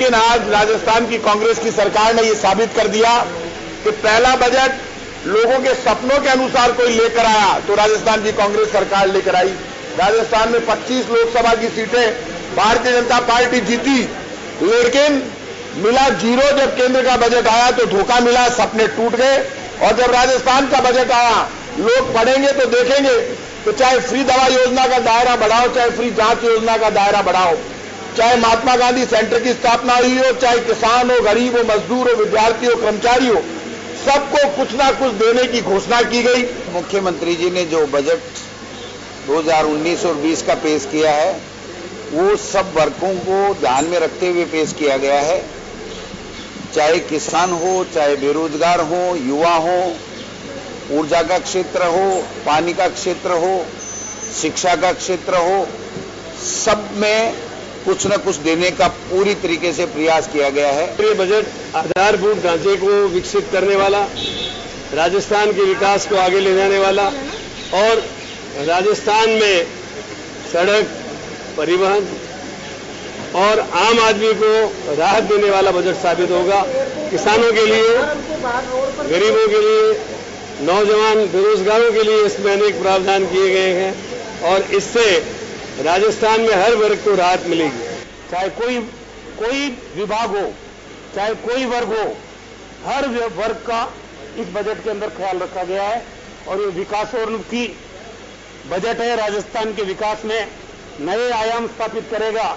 लेकिन आज राजस्थान की कांग्रेस की सरकार ने ये साबित कर दिया कि पहला बजट लोगों के सपनों के अनुसार कोई लेकर आया तो राजस्थान की कांग्रेस सरकार लेकर आई। राजस्थान में 25 लोकसभा की सीटें भारतीय जनता पार्टी जीती, लेकिन मिला जीरो। जब केंद्र का बजट आया तो धोखा मिला, सपने टूट गए। और जब राजस्थान का बजट आया, लोग पढ़ेंगे तो देखेंगे तो चाहे फ्री दवा योजना का दायरा बढ़ाओ, चाहे फ्री जांच योजना का दायरा बढ़ाओ, चाहे महात्मा गांधी सेंटर की स्थापना हुई हो, चाहे किसान हो, गरीब हो, मजदूर हो, विद्यार्थी हो, कर्मचारी हो, सबको कुछ ना कुछ देने की घोषणा की गई। मुख्यमंत्री जी ने जो बजट 2019 और 20 का पेश किया है वो सब वर्गों को ध्यान में रखते हुए पेश किया गया है। चाहे किसान हो, चाहे बेरोजगार हो, युवा हो, ऊर्जा का क्षेत्र हो, पानी का क्षेत्र हो, शिक्षा का क्षेत्र हो, सब में कुछ न कुछ देने का पूरी तरीके से प्रयास किया गया है। ये बजट आधारभूत ढांचे को विकसित करने वाला, राजस्थान के विकास को आगे ले जाने वाला और राजस्थान में सड़क, परिवहन और आम आदमी को राहत देने वाला बजट साबित होगा। किसानों के लिए, गरीबों के लिए, नौजवान बेरोजगारों के लिए इसमें अनेक प्रावधान किए गए हैं और इससे राजस्थान में हर वर्ग को राहत मिलेगी। चाहे कोई विभाग हो, चाहे कोई वर्ग हो, हर वर्ग का इस बजट के अंदर ख्याल रखा गया है और ये विकासोन्मुखी बजट है। राजस्थान के विकास में नए आयाम स्थापित करेगा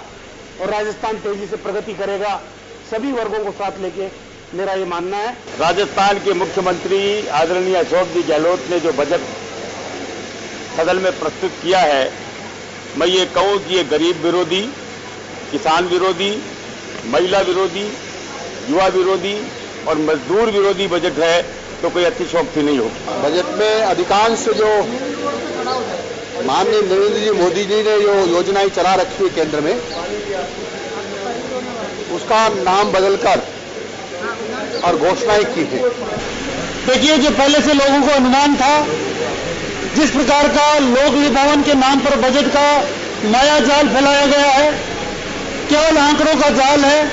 और राजस्थान तेजी से प्रगति करेगा, सभी वर्गों को साथ लेके, मेरा ये मानना है। राजस्थान के मुख्यमंत्री आदरणीय अशोक जी गहलोत ने जो बजट सदन में प्रस्तुत किया है, मैं ये कहूं कि ये गरीब विरोधी, किसान विरोधी, महिला विरोधी, युवा विरोधी और मजदूर विरोधी बजट है तो कोई अतिशयोक्ति नहीं होगी। बजट में अधिकांश जो माननीय नरेंद्र जी मोदी जी ने जो योजनाएं चला रखी है केंद्र में, उसका नाम बदलकर और घोषणाएं की है। देखिए, जो पहले से लोगों को अनुमान था, जिस प्रकार का लोक विभावन के नाम पर बजट का नया जाल फैलाया गया है, केवल आंकड़ों का जाल है।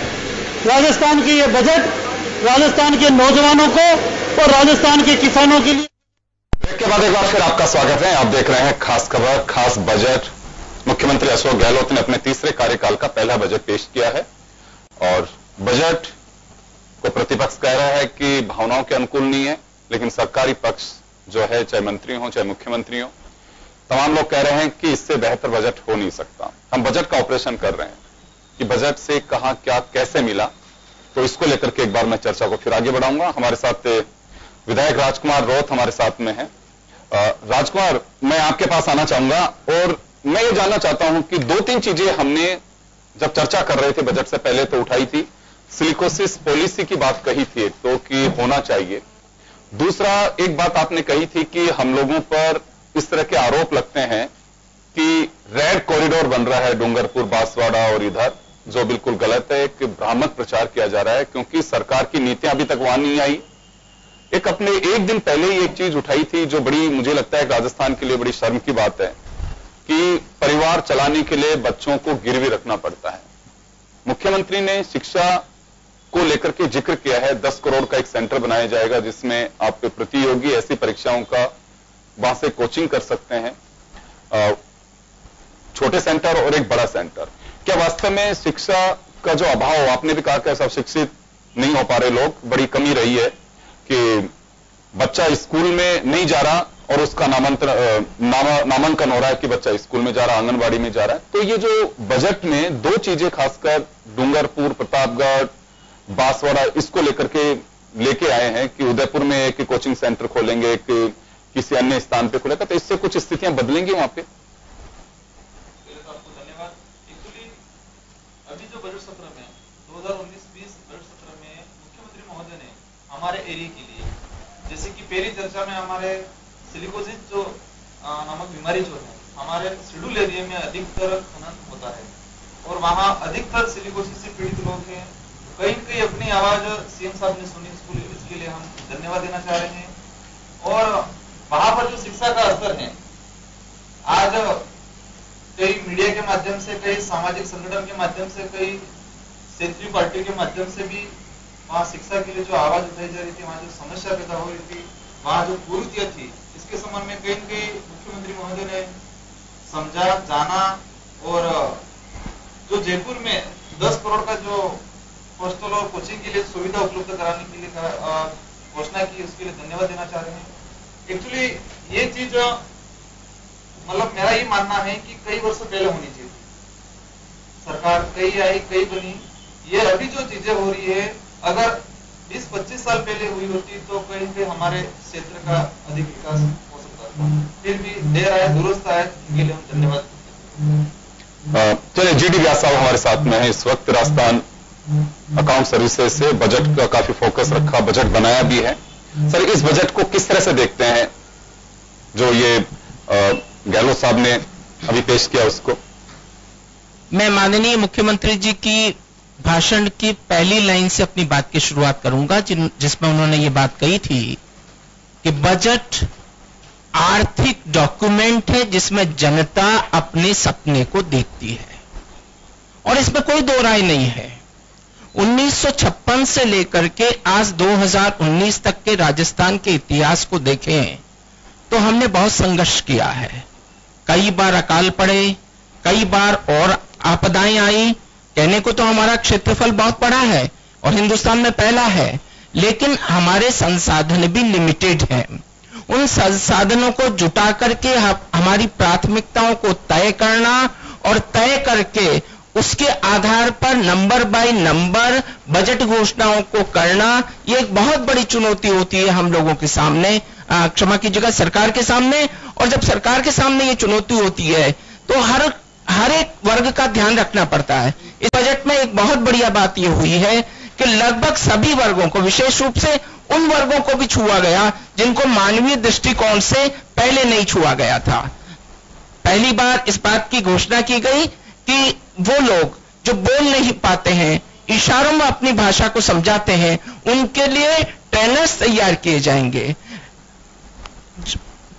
राजस्थान के ये बजट राजस्थान के नौजवानों को और राजस्थान के किसानों के लिए। ब्रेक के बाद एक बार फिर आपका स्वागत है। आप देख रहे हैं खास खबर, खास बजट। मुख्यमंत्री अशोक गहलोत ने अपने तीसरे कार्यकाल का पहला बजट पेश किया है और बजट को प्रतिपक्ष कह रहा है कि भावनाओं के अनुकूल नहीं है, लेकिन सरकारी पक्ष जो है, चाहे मंत्री हो चाहे मुख्यमंत्री हो, तमाम लोग कह रहे हैं कि इससे बेहतर बजट हो नहीं सकता। हम बजट का ऑपरेशन कर रहे हैं कि बजट से कहां क्या कैसे मिला, तो इसको लेकर के एक बार मैं चर्चा को फिर आगे बढ़ाऊंगा। हमारे साथ विधायक राजकुमार रोथ हमारे साथ में है। राजकुमार, मैं आपके पास आना चाहूंगा और मैं ये जानना चाहता हूं कि 2-3 चीजें हमने जब चर्चा कर रहे थे बजट से पहले तो उठाई थी। सिलिकोसिस पॉलिसी की बात कही थी तो कि होना चाहिए। दूसरा, एक बात आपने कही थी कि हम लोगों पर इस तरह के आरोप लगते हैं कि रेड कॉरिडोर बन रहा है डूंगरपुर, बांसवाड़ा और इधर, जो बिल्कुल गलत है, कि भ्रामक प्रचार किया जा रहा है क्योंकि सरकार की नीतियां अभी तक वहां नहीं आई। एक अपने एक दिन पहले ही एक चीज उठाई थी जो बड़ी, मुझे लगता है राजस्थान के लिए बड़ी शर्म की बात है कि परिवार चलाने के लिए बच्चों को गिरवी रखना पड़ता है। मुख्यमंत्री ने शिक्षा को लेकर के जिक्र किया है, 10 करोड़ का एक सेंटर बनाया जाएगा जिसमें आप प्रतियोगी ऐसी परीक्षाओं का वहां से कोचिंग कर सकते हैं, छोटे सेंटर और एक बड़ा सेंटर। क्या वास्तव में शिक्षा का जो अभाव, आपने भी कहा कि सब शिक्षित नहीं हो पा रहे लोग, बड़ी कमी रही है कि बच्चा स्कूल में नहीं जा रहा और उसका नामांकन हो रहा है कि बच्चा स्कूल में जा रहा, आंगनबाड़ी में जा रहा है। तो ये जो बजट में 2 चीजें खासकर डूंगरपुर, प्रतापगढ़, बांसवाड़ा, इसको लेकर के लेके आए हैं कि उदयपुर में एक कोचिंग सेंटर खोलेंगे, एक किसी अन्य स्थान पे खोलेगा, तो इससे कुछ स्थितियां बदलेंगी वहां पे। आपको धन्यवाद। एक्चुअली अभी जो बजट सत्र में 2019-20 बजट सत्र में मुख्यमंत्री महोदय ने हमारे एरिया के लिए, जैसे कि पहली चर्चा में हमारे सिलिकोसिस जो नामक बीमारी जो है हमारे शेड्यूल एरिया में अधिकतर खनन होता है और वहाँ अधिकतर सिलिकोसिस से पीड़ित लोग हैं। कहीं कहीं अपनी आवाज सीएम साहब ने सुनी, इसके लिए हम धन्यवाद देना चाह रहे हैं। और वहां पर जो शिक्षा का स्तर है, आज कई मीडिया के माध्यम से, कई सामाजिक संगठन के माध्यम से, कई क्षेत्रीय पार्टी के माध्यम से भी वहाँ शिक्षा के लिए जो आवाज उठाई जा रही थी, वहाँ जो समस्या पैदा हो रही थी, वहाँ जो कुरीतियां थी, इसके संबंध में कहीं न कहीं मुख्यमंत्री महोदय ने समझा, जाना और जो जयपुर में 10 करोड़ का जो हॉस्टल और कोचिंग के लिए सुविधा उपलब्ध कराने के लिए घोषणा की, उसके लिए धन्यवाद देना चाह रहे हैं। एक्चुअली ये चीज मतलब मेरा ये मानना है कि कई वर्ष पहले होनी चाहिए। सरकार कई आई, कई बनी, ये अभी जो चीजें हो रही है, अगर 20-25 साल पहले हुई होती तो कहीं पे हमारे क्षेत्र का अधिक विकास हो सकता था। फिर भी देर आया दुरुस्त आया, इनके लिए हम धन्यवाद। चलिए, जीडी व्यास साहब हमारे साथ में है इस वक्त। राजस्थान अकाउंट सर्विसेज से बजट का काफी फोकस रखा, बजट बनाया भी है। सर, इस बजट को किस तरह से देखते हैं, जो ये गहलोत साहब ने अभी पेश किया उसको? मैं माननीय मुख्यमंत्री जी की भाषण की पहली लाइन से अपनी बात की शुरुआत करूंगा, जिसमें उन्होंने ये बात कही थी कि बजट आर्थिक डॉक्यूमेंट है जिसमें जनता अपने सपने को देखती है, और इसमें कोई दो राय नहीं है। 1956 से लेकर के आज 2019 तक के राजस्थान के इतिहास को देखें तो हमने बहुत संघर्ष किया है। कई बार अकाल पड़े, कई बार और आपदाएं आई। कहने को तो हमारा क्षेत्रफल बहुत बड़ा है और हिंदुस्तान में पहला है, लेकिन हमारे संसाधन भी लिमिटेड हैं। उन संसाधनों को जुटा करके हमारी प्राथमिकताओं को तय करना और तय करके उसके आधार पर नंबर बाय नंबर बजट घोषणाओं को करना, ये एक बहुत बड़ी चुनौती होती है हम लोगों के सामने, क्षमा कीजिएगा, सरकार के सामने। और जब सरकार के सामने ये चुनौती होती है तो हर एक वर्ग का ध्यान रखना पड़ता है। इस बजट में एक बहुत बढ़िया बात यह हुई है कि लगभग सभी वर्गों को, विशेष रूप से उन वर्गों को भी छुआ गया जिनको मानवीय दृष्टिकोण से पहले नहीं छुआ गया था। पहली बार इस बात की घोषणा की गई कि वो लोग जो बोल नहीं पाते हैं, इशारों में अपनी भाषा को समझाते हैं, उनके लिए ट्रेनर्स तैयार किए जाएंगे।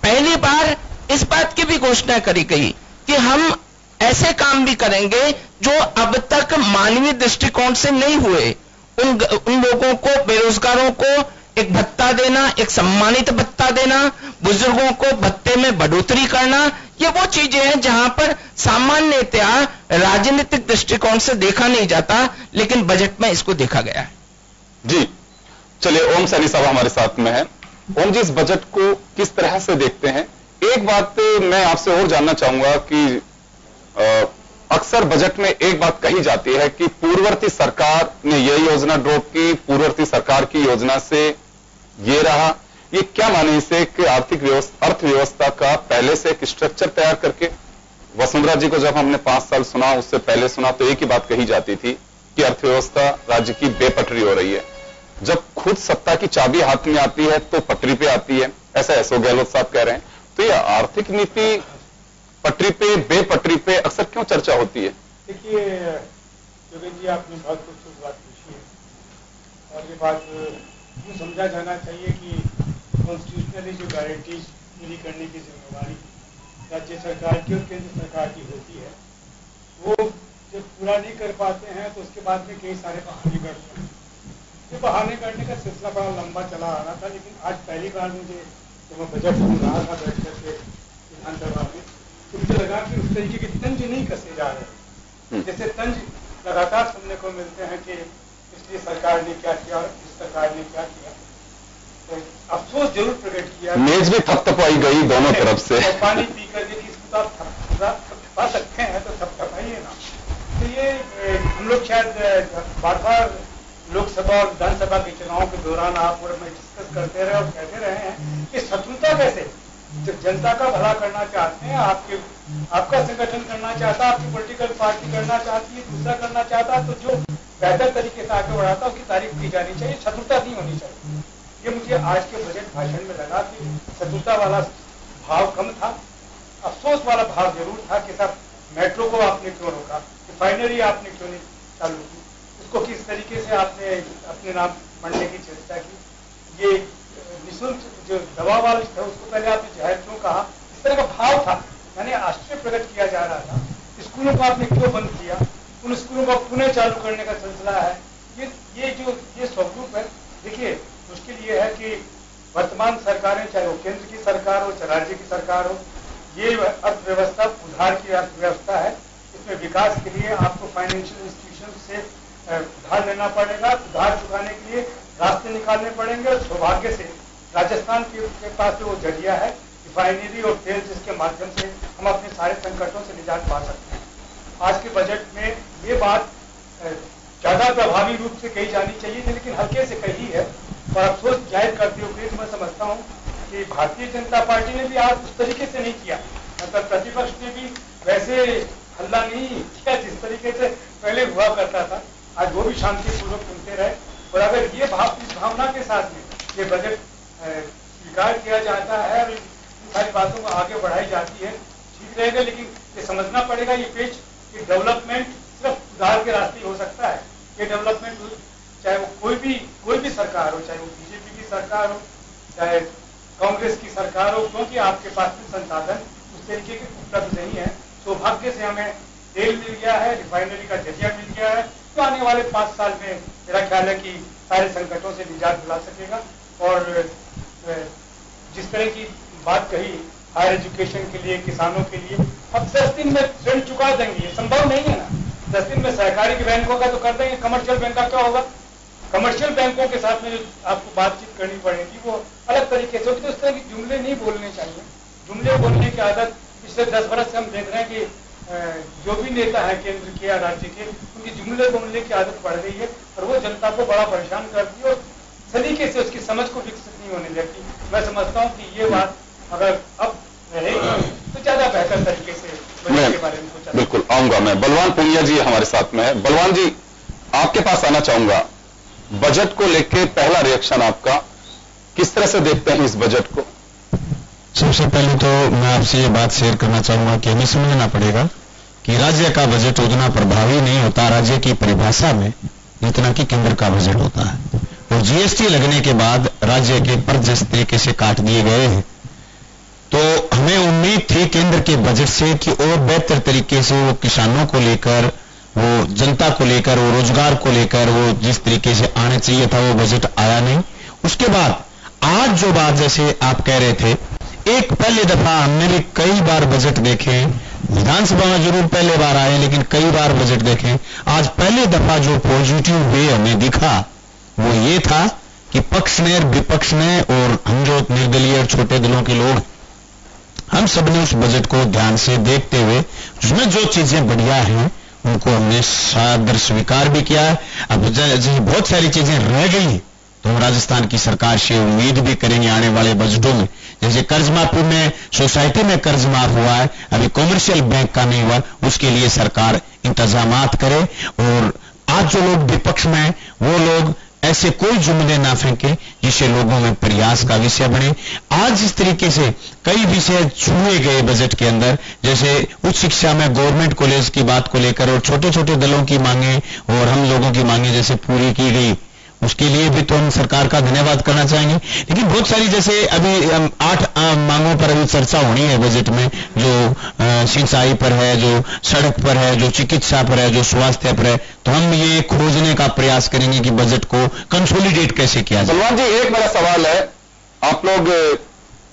पहली बार इस बात की भी घोषणा करी गई कि हम ऐसे काम भी करेंगे जो अब तक मानवीय दृष्टिकोण से नहीं हुए। उन लोगों को, बेरोजगारों को एक भत्ता देना, एक सम्मानित भत्ता देना, बुजुर्गों को भत्ते में बढ़ोतरी करना, ये वो चीजें हैं जहां पर सामान्यतया राजनीतिक दृष्टिकोण से देखा नहीं जाता, लेकिन बजट में इसको देखा गया है। जी, चलिए, ओम सैनी साहब हमारे साथ में है। ओम जी, इस बजट को किस तरह से देखते हैं? एक बात मैं आपसे और जानना चाहूंगा कि अक्सर बजट में एक बात कही जाती है कि पूर्ववर्ती सरकार ने यह योजना ड्रॉप की, पूर्ववर्ती सरकार की योजना से ये रहा। ये क्या माने इसे कि आर्थिक अर्थव्यवस्था का पहले से एक स्ट्रक्चर तैयार करके? वसुंधरा जी को जब हमने 5 साल सुना, उससे पहले सुना, तो एक ही बात कही जाती थी कि अर्थव्यवस्था राज्य की बेपटरी हो रही है। जब खुद सत्ता की चाबी हाथ में आती है तो पटरी पे आती है, ऐसा एसओ गहलोत साहब कह रहे हैं। तो ये आर्थिक नीति पटरी पे, बेपटरी पे अक्सर क्यों चर्चा होती है? देखिए योगेश जी, आपने बहुत खूबसूरत बात पूछी है और ये बात यूँ समझा जाना चाहिए कि कॉन्स्टिट्यूशनली जो गारंटीज पूरी करने की जिम्मेवारी राज्य सरकार की और केंद्र सरकार की होती है, वो जब पूरा नहीं कर पाते हैं तो उसके बाद में कई सारे बहाने करते हैं। ये बहाने करने का सिलसिला बड़ा लंबा चला आ रहा था, लेकिन आज पहली बार मुझे जब मैं बजट सुन रहा था बैठ करके विधानसभा में, तो मुझे लगा कि उस तरीके के तंज नहीं कसे जा रहे जैसे तंज लगातार सुनने को मिलते हैं कि इसलिए सरकार ने क्या किया और इस सरकार ने क्या किया। तो अफसोस जरूर प्रकट किया, मेज भी थपथपाई गई दोनों तरफ से। पानी पी करके कि इसको तो आप थपथपा सकते हैं तो थपथपाइए ना। तो ये हम लोग शायद बार बार लोकसभा और विधानसभा के चुनाव के दौरान आप और मैं डिस्कस करते रहे और कहते रहे हैं कि शत्रुता कैसे, जब जनता का भला करना चाहते हैं, आपका संगठन करना चाहता है, आपकी पॉलिटिकल पार्टी करना चाहती है, दूसरा करना चाहता है, तो जो बेहतर तरीके से आगे बढ़ाता है उसकी तारीफ की जानी चाहिए, शत्रुता नहीं होनी चाहिए। ये मुझे आज के बजट भाषण में लगा कि शत्रुता वाला भाव कम था, अफसोस वाला भाव जरूर था कि साहब मेट्रो को आपने क्यों रोका, रिफाइनरी आपने क्यों नहीं चालू की, उसको किस तरीके से आपने अपने नाम बढ़ने की चेष्टा की, ये निःशुल्क जो दवा वाला था उसको पहले आपने जाहिर क्यों कहा, इस तरह का भाव था। यानी आश्चर्य प्रकट किया जा रहा था। स्कूलों को आपने क्यों बंद किया, उन स्कूलों को पुनः चालू करने का सिलसिला है। ये स्वरूप है। देखिए, मुश्किल ये है कि वर्तमान सरकारें, चाहे वो केंद्र की सरकार हो चाहे राज्य की सरकार हो, ये अर्थव्यवस्था उधार की अर्थव्यवस्था है। इसमें विकास के लिए आपको फाइनेंशियल इंस्टीट्यूशन से उधार लेना पड़ेगा, उधार चुकाने के लिए रास्ते निकालने पड़ेंगे। और सौभाग्य से राजस्थान के पास वो जरिया है, रिफाइनरी और तेल, जिसके माध्यम से हम अपने सारे संकटों से निजात पा सकते हैं। आज के बजट में ये बात ज्यादा प्रभावी रूप से कही जानी चाहिए थी, लेकिन हल्के से कही है। और अफसोस जाहिर करते हुए मैं समझता हूँ कि भारतीय जनता पार्टी ने भी आज उस तरीके से नहीं किया, मतलब प्रतिपक्ष ने भी वैसे हल्ला नहीं किया जिस तरीके से पहले हुआ करता था। आज वो भी शांतिपूर्वक सुनते रहे। और अगर ये इस भावना के साथ में ये बजट स्वीकार किया जाता है और इन सारी बातों को आगे बढ़ाई जाती है, ठीक रहेगा। लेकिन ये समझना पड़ेगा, ये पेज कि डेवलपमेंट सिर्फ सुधार के रास्ते हो सकता है। ये डेवलपमेंट चाहे वो कोई भी सरकार हो, चाहे वो बीजेपी की सरकार हो चाहे कांग्रेस की सरकार हो, क्योंकि आपके पास में संसाधन उस तरीके के उपलब्ध नहीं है। सौभाग्य से हमें तेल मिल गया है, रिफाइनरी का जरिया मिल गया है, तो आने वाले 5 साल में मेरा ख्याल है कि सारे संकटों से निजात दिला सकेगा। और जिस तरह की बात कही हायर एजुकेशन के लिए, किसानों के लिए, अब 10 दिन में ऋण चुका देंगे, ये संभव नहीं है ना। 10 दिन में सहकारी बैंकों का तो कर देंगे, कमर्शियल बैंक का क्या होगा? कमर्शियल बैंकों के साथ में जो आपको बातचीत करनी पड़ेगी वो अलग तरीके से होगी। तो इस तरह की जुमले नहीं बोलने चाहिए। जुमले बोलने की आदत पिछले 10 बरस से हम देख रहे हैं कि जो भी नेता है केंद्र के या राज्य के, उनकी जुमले बोलने की आदत बढ़ गई है और वो जनता को बड़ा परेशान करती है और सलीके से उसकी समझ को विकसित नहीं होने देती। मैं समझता हूँ कि ये बात अगर अब रहेगी तो ज्यादा बेहतर तरीके से बजट के बारे में सोचा। बिल्कुल आऊंगा मैं। बलवान पूनिया जी हमारे साथ में है। बलवान जी, आपके पास आना चाहूंगा। बजट को लेके पहला रिएक्शन आपका, किस तरह से देखते हैं इस बजट को? सबसे पहले तो मैं आपसे ये बात शेयर करना चाहूंगा कि हमें समझना पड़ेगा कि राज्य का बजट उतना प्रभावी नहीं होता राज्य की परिभाषा में जितना कि केंद्र का बजट होता है। और जीएसटी लगने के बाद राज्य के पर जिस तरीके से काट दिए गए हैं, तो हमें उम्मीद थी केंद्र के बजट से कि और बेहतर तरीके से वो किसानों को लेकर, वो जनता को लेकर, वो रोजगार को लेकर वो जिस तरीके से आने चाहिए था वो बजट आया नहीं। उसके बाद आज जो बात जैसे आप कह रहे थे, एक पहली दफा हमने भी कई बार बजट देखे, विधानसभा में जरूर पहले बार आए लेकिन कई बार बजट देखे। आज पहली दफा जो पॉजिटिव वे हमें दिखा वो ये था कि पक्ष ने, विपक्ष ने और हम जो निर्दलीय और छोटे दलों के लोग, हम सबने उस बजट को ध्यान से देखते हुए उसमें जो चीजें बढ़िया हैं उनको हमने सादर स्वीकार भी किया है। अब बहुत सारी चीजें रह गई तो हम राजस्थान की सरकार से उम्मीद भी करेंगे आने वाले बजटों में। जैसे कर्ज माफी में, सोसाइटी में कर्ज माफ हुआ है, अभी कॉमर्शियल बैंक का नहीं हुआ, उसके लिए सरकार इंतजामात करे। और आज जो लोग विपक्ष में हैं वो लोग ऐसे कोई जुमले ना फेंके जिससे लोगों में प्रयास का विषय बने। आज इस तरीके से कई विषय छुए गए बजट के अंदर, जैसे उच्च शिक्षा में गवर्नमेंट कॉलेज की बात को लेकर और छोटे छोटे दलों की मांगे और हम लोगों की मांगे जैसे पूरी की गई, उसके लिए भी तो हम सरकार का धन्यवाद करना चाहेंगे। लेकिन बहुत सारी जैसे अभी 8 मांगों पर अभी चर्चा होनी है बजट में, जो सिंचाई पर है, जो सड़क पर है, जो चिकित्सा पर है, जो स्वास्थ्य पर है, तो हम ये खोजने का प्रयास करेंगे कि बजट को कंसोलिडेट कैसे किया जाए। बलवान जी, एक मेरा सवाल है, आप लोग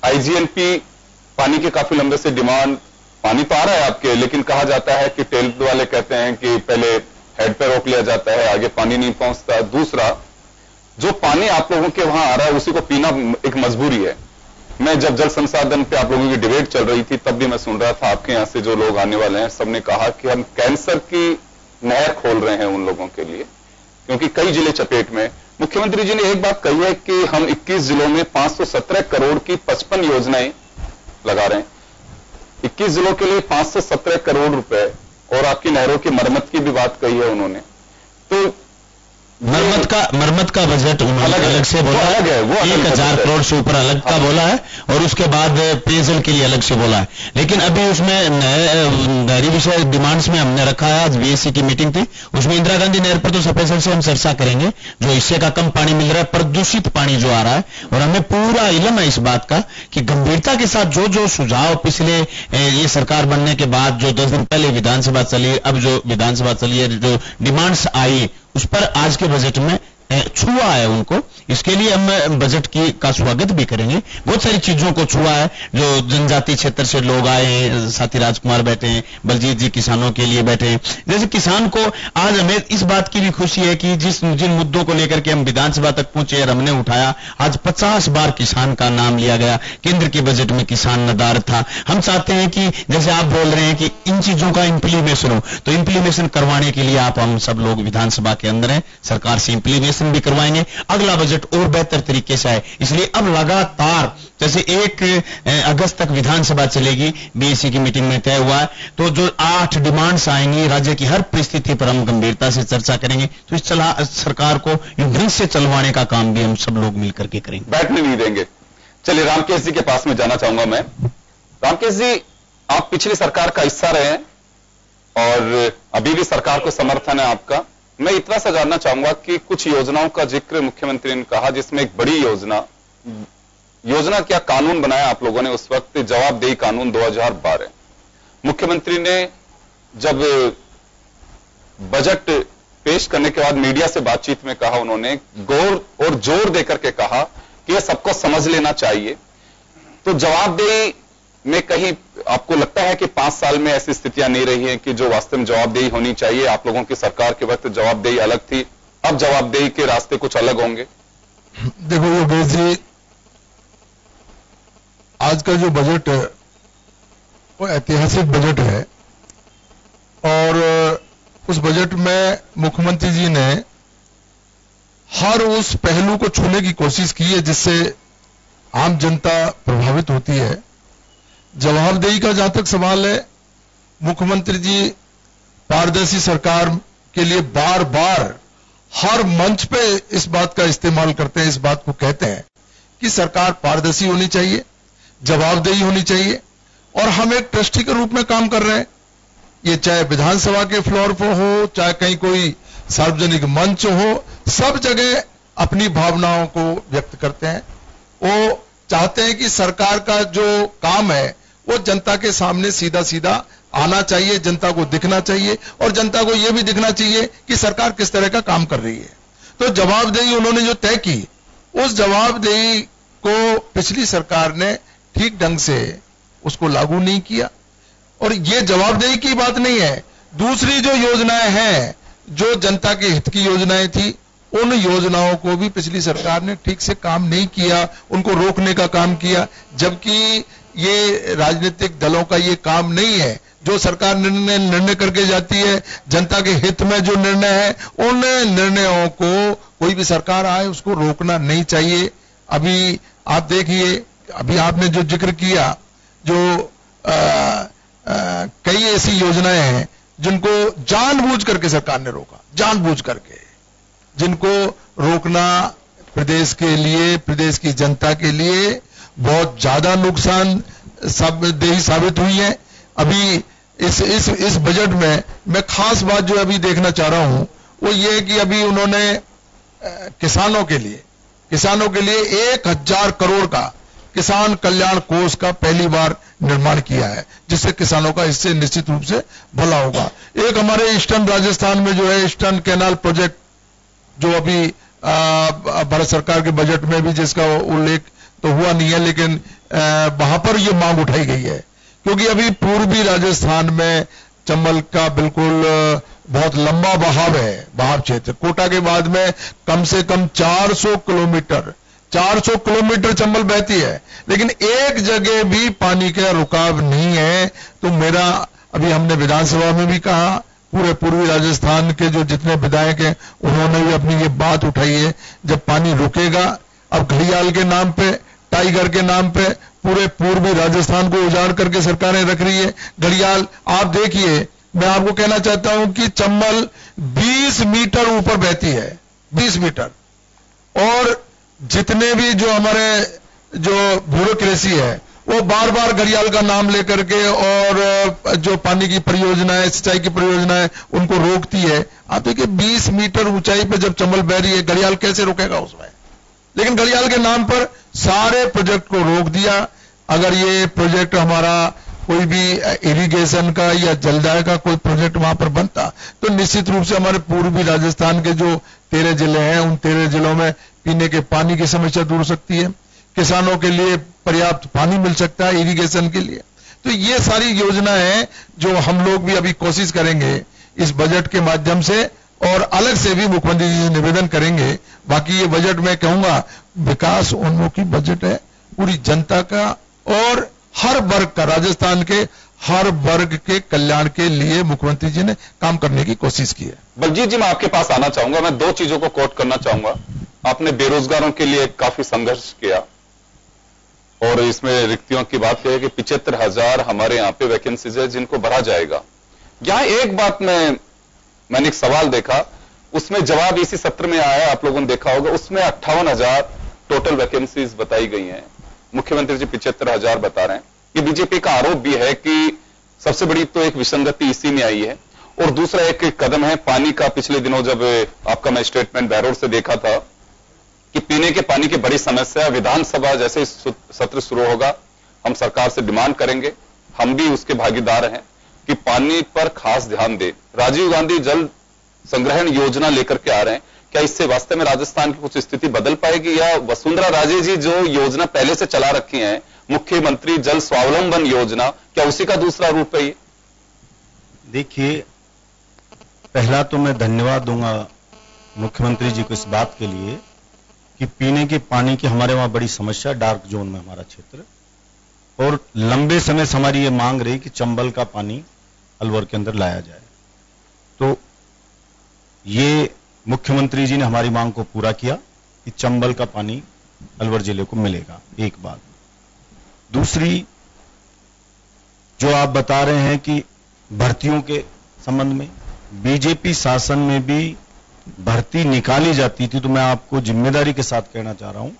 आईजीएलपी पानी के काफी लंबे से डिमांड, पानी तो आ रहा है आपके, लेकिन कहा जाता है कि तेल वाले कहते हैं कि पहले हेड पे रोक लिया जाता है, आगे पानी नहीं पहुंचता। दूसरा, जो पानी आप लोगों के वहां आ रहा है उसी को पीना एक मजबूरी है। मैं जब जल संसाधन पे आप लोगों की डिबेट चल रही थी तब भी मैं सुन रहा था, आपके यहां से जो लोग आने वाले हैं सबने कहा कि हम कैंसर की नहर खोल रहे हैं उन लोगों के लिए, क्योंकि कई जिले चपेट में। मुख्यमंत्री जी ने एक बात कही है कि हम 21 जिलों में 517 करोड़ की 55 योजनाएं लगा रहे हैं। 21 जिलों के लिए 517 करोड़ रुपए, और आपकी नहरों की मरम्मत की भी बात कही है उन्होंने। तो मरम्मत का बजट उन्होंने अलग से बोला है, 1000 करोड़ से ऊपर अलग का बोला है, और उसके बाद पेयजल के लिए अलग से बोला है। लेकिन अभी उसमें नहरी विषय डिमांड्स में हमने रखा है, आज बीएससी की मीटिंग थी, उसमें इंदिरा गांधी नहर पर तो स्पेशल से हम चर्चा करेंगे, जो इससे का कम पानी मिल रहा है, प्रदूषित पानी जो आ रहा है, और हमें पूरा इल्म है इस बात का कि गंभीरता के साथ जो सुझाव पिछले ये सरकार बनने के बाद जो 10 दिन पहले विधानसभा चली, अब जो विधानसभा चली है, जो डिमांड्स आई उस पर आज के बजट में छुआ है उनको। इसके लिए हम बजट का स्वागत भी करेंगे। बहुत सारी चीजों को छुआ है, जो जनजाति क्षेत्र से लोग आए हैं, साथी राजकुमार बैठे हैं, बलजीत जी किसानों के लिए बैठे हैं। जैसे किसान को आज हमें इस बात की भी खुशी है कि जिन मुद्दों को लेकर के हम विधानसभा तक पहुंचे और हमने उठाया, आज 50 बार किसान का नाम लिया गया। केंद्र के बजट में किसान नदार था। हम चाहते हैं कि जैसे आप बोल रहे हैं कि इन चीजों का इंप्लीमेशन हो, तो इंप्लीमेशन करवाने के लिए हम सब लोग विधानसभा के अंदर हैं, सरकार से इंप्लीमेशन भी करवाएंगे, अगला बजट और बेहतर तरीके से आए। इसलिए अब लगातार जैसे 1 अगस्त तक विधानसभा चलेगी, बीएससी की मीटिंग में तय हुआ है, तो जो 8 डिमांड्स आएंगी, राज्य की हर परिस्थिति पर हम गंभीरता से चर्चा करेंगे। तो इस सरकार को ढंग से चलवाने का काम भी हम सब लोग मिलकर के करेंगे, बैठने नहीं देंगे। चलिए रामकेश जी के पास में जाना चाहूंगा मैं। रामकेश जी, आप पिछली सरकार का हिस्सा रहे हैं और अभी भी सरकार को समर्थन है आपका। मैं इतना सा जानना चाहूंगा कि कुछ योजनाओं का जिक्र मुख्यमंत्री ने कहा, जिसमें एक बड़ी योजना क्या कानून बनाया आप लोगों ने उस वक्त, जवाबदेही कानून 2012। मुख्यमंत्री ने जब बजट पेश करने के बाद मीडिया से बातचीत में कहा, उन्होंने गौर और जोर देकर के कहा कि यह सबको समझ लेना चाहिए। तो जवाबदेही में कहीं आपको लगता है कि 5 साल में ऐसी स्थितियां नहीं रही हैं कि जो वास्तव में जवाबदेही होनी चाहिए? आप लोगों की सरकार के वक्त जवाबदेही अलग थी, अब जवाबदेही के रास्ते कुछ अलग होंगे। देखो योगेश जी, आज का जो बजट है वो ऐतिहासिक बजट है, और उस बजट में मुख्यमंत्री जी ने हर उस पहलू को छूने की कोशिश की है जिससे आम जनता प्रभावित होती है। जवाबदेही का जहां तक सवाल है, मुख्यमंत्री जी पारदर्शी सरकार के लिए बार बार हर मंच पे इस बात का इस्तेमाल करते हैं, इस बात को कहते हैं कि सरकार पारदर्शी होनी चाहिए, जवाबदेही होनी चाहिए, और हम एक ट्रस्टी के रूप में काम कर रहे हैं। ये चाहे विधानसभा के फ्लोर पर हो, चाहे कहीं कोई सार्वजनिक मंच हो, सब जगह अपनी भावनाओं को व्यक्त करते हैं। वो चाहते हैं कि सरकार का जो काम है वो जनता के सामने सीधा सीधा आना चाहिए, जनता को दिखना चाहिए, और जनता को यह भी दिखना चाहिए कि सरकार किस तरह का काम कर रही है। तो जवाबदेही उन्होंने जो तय की, उस जवाबदेही को पिछली सरकार ने ठीक ढंग से उसको लागू नहीं किया। और ये जवाबदेही की बात नहीं है, दूसरी जो योजनाएं हैं, जो जनता के हित की योजनाएं थी, उन योजनाओं को भी पिछली सरकार ने ठीक से काम नहीं किया, उनको रोकने का काम किया। जबकि ये राजनीतिक दलों का ये काम नहीं है। जो सरकार निर्णय करके जाती है, जनता के हित में जो निर्णय है, उन निर्णयों को कोई भी सरकार आए उसको रोकना नहीं चाहिए। अभी आप देखिए, अभी आपने जो जिक्र किया, जो कई ऐसी योजनाएं हैं जिनको जानबूझ करके सरकार ने रोका, जानबूझ करके, जिनको रोकना प्रदेश के लिए, प्रदेश की जनता के लिए बहुत ज्यादा नुकसान देही साबित हुई है। अभी इस बजट में मैं खास बात जो अभी देखना चाह रहा हूं वो ये है कि अभी उन्होंने किसानों के लिए 1000 करोड़ का किसान कल्याण कोष का पहली बार निर्माण किया है, जिससे किसानों का इससे निश्चित रूप से भला होगा। एक हमारे ईस्टर्न राजस्थान में जो है ईस्टर्न कैनाल प्रोजेक्ट, जो अभी भारत सरकार के बजट में भी जिसका उल्लेख तो हुआ नहीं है, लेकिन वहां पर यह मांग उठाई गई है, क्योंकि अभी पूर्वी राजस्थान में चंबल का बिल्कुल बहुत लंबा बहाव है, बहाव क्षेत्र। कोटा के बाद में कम से कम 400 किलोमीटर चंबल बहती है, लेकिन एक जगह भी पानी का रुकाव नहीं है। तो मेरा, अभी हमने विधानसभा में भी कहा, पूरे पूर्वी राजस्थान के जो जितने विधायक हैं उन्होंने भी अपनी ये बात उठाई है, जब पानी रुकेगा, अब घड़ियाल के नाम पे, टाइगर के नाम पे पूरे पूर्वी राजस्थान को उजाड़ करके सरकारें रख रही है। घड़ियाल आप देखिए, मैं आपको कहना चाहता हूं कि चंबल 20 मीटर ऊपर बहती है, 20 मीटर। और जितने भी जो हमारे जो ब्यूरोक्रेसी है वो बार बार घड़ियाल का नाम लेकर के और जो पानी की परियोजनाएं, सिंचाई की परियोजनाएं उनको रोकती है। आप देखिए 20 मीटर ऊंचाई पे जब चंबल बह रही है, घड़ियाल कैसे रोकेगा उसमें? लेकिन घड़ियाल के नाम पर सारे प्रोजेक्ट को रोक दिया। अगर ये प्रोजेक्ट हमारा कोई भी इरिगेशन का या जलदाय का कोई प्रोजेक्ट वहां पर बनता तो निश्चित रूप से हमारे पूर्वी राजस्थान के जो 13 जिले हैं उन 13 जिलों में पीने के पानी की समस्या दूर हो सकती है, किसानों के लिए पर्याप्त पानी मिल सकता है इरिगेशन के लिए। तो ये सारी योजना है जो हम लोग भी अभी कोशिश करेंगे इस बजट के माध्यम से, और अलग से भी मुख्यमंत्री जी से निवेदन करेंगे। बाकी ये बजट मैं कहूंगा विकास उन्मुखी बजट है, पूरी जनता का और हर वर्ग का, राजस्थान के हर वर्ग के कल्याण के लिए मुख्यमंत्री जी ने काम करने की कोशिश की है। बलजीत जी, मैं आपके पास आना चाहूंगा। मैं 2 चीजों को कोट करना चाहूंगा। आपने बेरोजगारों के लिए काफी संघर्ष किया और इसमें रिक्तियों की बात कही कि 75,000 हमारे यहां पे वैकेंसीज है जिनको भरा जाएगा। यहां एक बात मैंने एक सवाल देखा, उसमें जवाब इसी सत्र में आया, आप लोगों ने देखा होगा, उसमें 58,000 टोटल वैकेंसीज बताई गई हैं। मुख्यमंत्री जी 75,000 बता रहे हैं। ये बीजेपी का आरोप भी है कि सबसे बड़ी तो एक विसंगति इसी में आई है, और दूसरा एक कदम है पानी का। पिछले दिनों जब आपका मैं स्टेटमेंट बहरोड से देखा था कि पीने के पानी की बड़ी समस्या, विधानसभा जैसे सत्र शुरू होगा हम सरकार से डिमांड करेंगे, हम भी उसके भागीदार हैं कि पानी पर खास ध्यान दे। राजीव गांधी जल संग्रहण योजना लेकर के आ रहे हैं, क्या इससे वास्तव में राजस्थान की कुछ स्थिति बदल पाएगी, या वसुंधरा राजे जी जो योजना पहले से चला रखी है, मुख्यमंत्री जल स्वावलंबन योजना, क्या उसी का दूसरा रूप है ये? देखिए, पहला तो मैं धन्यवाद दूंगा मुख्यमंत्री जी को इस बात के लिए कि पीने के पानी की हमारे वहां बड़ी समस्या, डार्क जोन में हमारा क्षेत्र, और लंबे समय से हमारी ये मांग रही कि चंबल का पानी अलवर के अंदर लाया जाए। तो ये मुख्यमंत्री जी ने हमारी मांग को पूरा किया कि चंबल का पानी अलवर जिले को मिलेगा। एक बात। दूसरी, जो आप बता रहे हैं कि भर्तियों के संबंध में बीजेपी शासन में भी भर्ती निकाली जाती थी, तो मैं आपको जिम्मेदारी के साथ कहना चाह रहा हूं,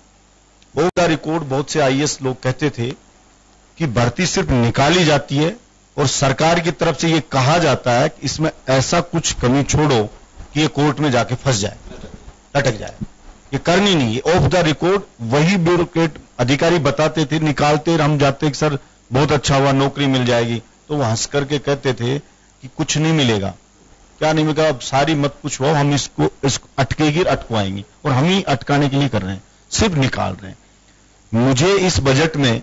ऑफ द रिकॉर्ड बहुत से आईएएस लोग कहते थे कि भर्ती सिर्फ निकाली जाती है और सरकार की तरफ से यह कहा जाता है कि इसमें ऐसा कुछ कमी छोड़ो कि ये कोर्ट में जाके फंस जाए, लटक जाए। ये करनी नहीं है। ऑफ द रिकॉर्ड वही ब्यूरोक्रेट अधिकारी बताते थे, निकालते हम जाते कि सर बहुत अच्छा हुआ, नौकरी मिल जाएगी, तो वो हंस करके कहते थे कि कुछ नहीं मिलेगा। क्या नहीं मिलेगा? अब सारी मत पूछो, हम इसको अटकेगी, अटकवाएंगे, और हम ही अटकाने के लिए कर रहे हैं, सिर्फ निकाल रहे हैं। मुझे इस बजट में,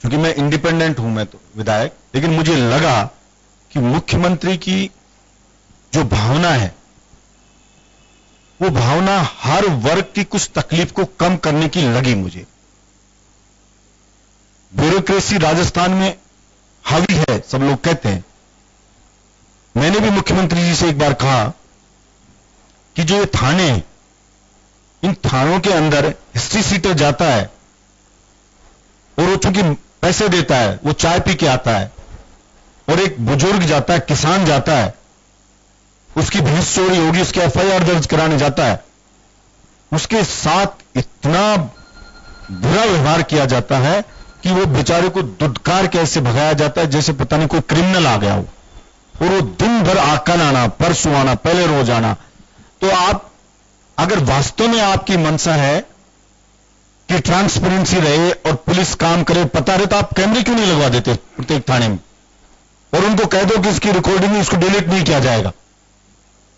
क्योंकि मैं इंडिपेंडेंट हूं, मैं तो विधायक, लेकिन मुझे लगा कि मुख्यमंत्री की जो भावना है वो भावना हर वर्ग की कुछ तकलीफ को कम करने की लगी मुझे। ब्यूरोक्रेसी राजस्थान में हावी है, सब लोग कहते हैं। मैंने भी मुख्यमंत्री जी से एक बार कहा कि जो ये थाने, इन थानों के अंदर हिस्ट्री सीटर जाता है और वो चूंकि पैसे देता है, वो चाय पी के आता है, और एक बुजुर्ग जाता है, किसान जाता है, उसकी भैंस चोरी होगी, उसके एफआईआर दर्ज कराने जाता है, उसके साथ इतना बुरा व्यवहार किया जाता है कि वो बेचारे को दुदकार के ऐसे भगाया जाता है जैसे पता नहीं कोई क्रिमिनल आ गया हो, और वो दिन भर कल आना, परसों आना, पहले रोज आना। तो आप अगर वास्तव में आपकी मंशा है कि ट्रांसपेरेंसी रहे और पुलिस काम करे, पता रहे, तो आप कैमरे क्यों नहीं लगवा देते प्रत्येक थाने में, और उनको कह दो कि इसकी रिकॉर्डिंग इसको डिलीट नहीं किया जाएगा।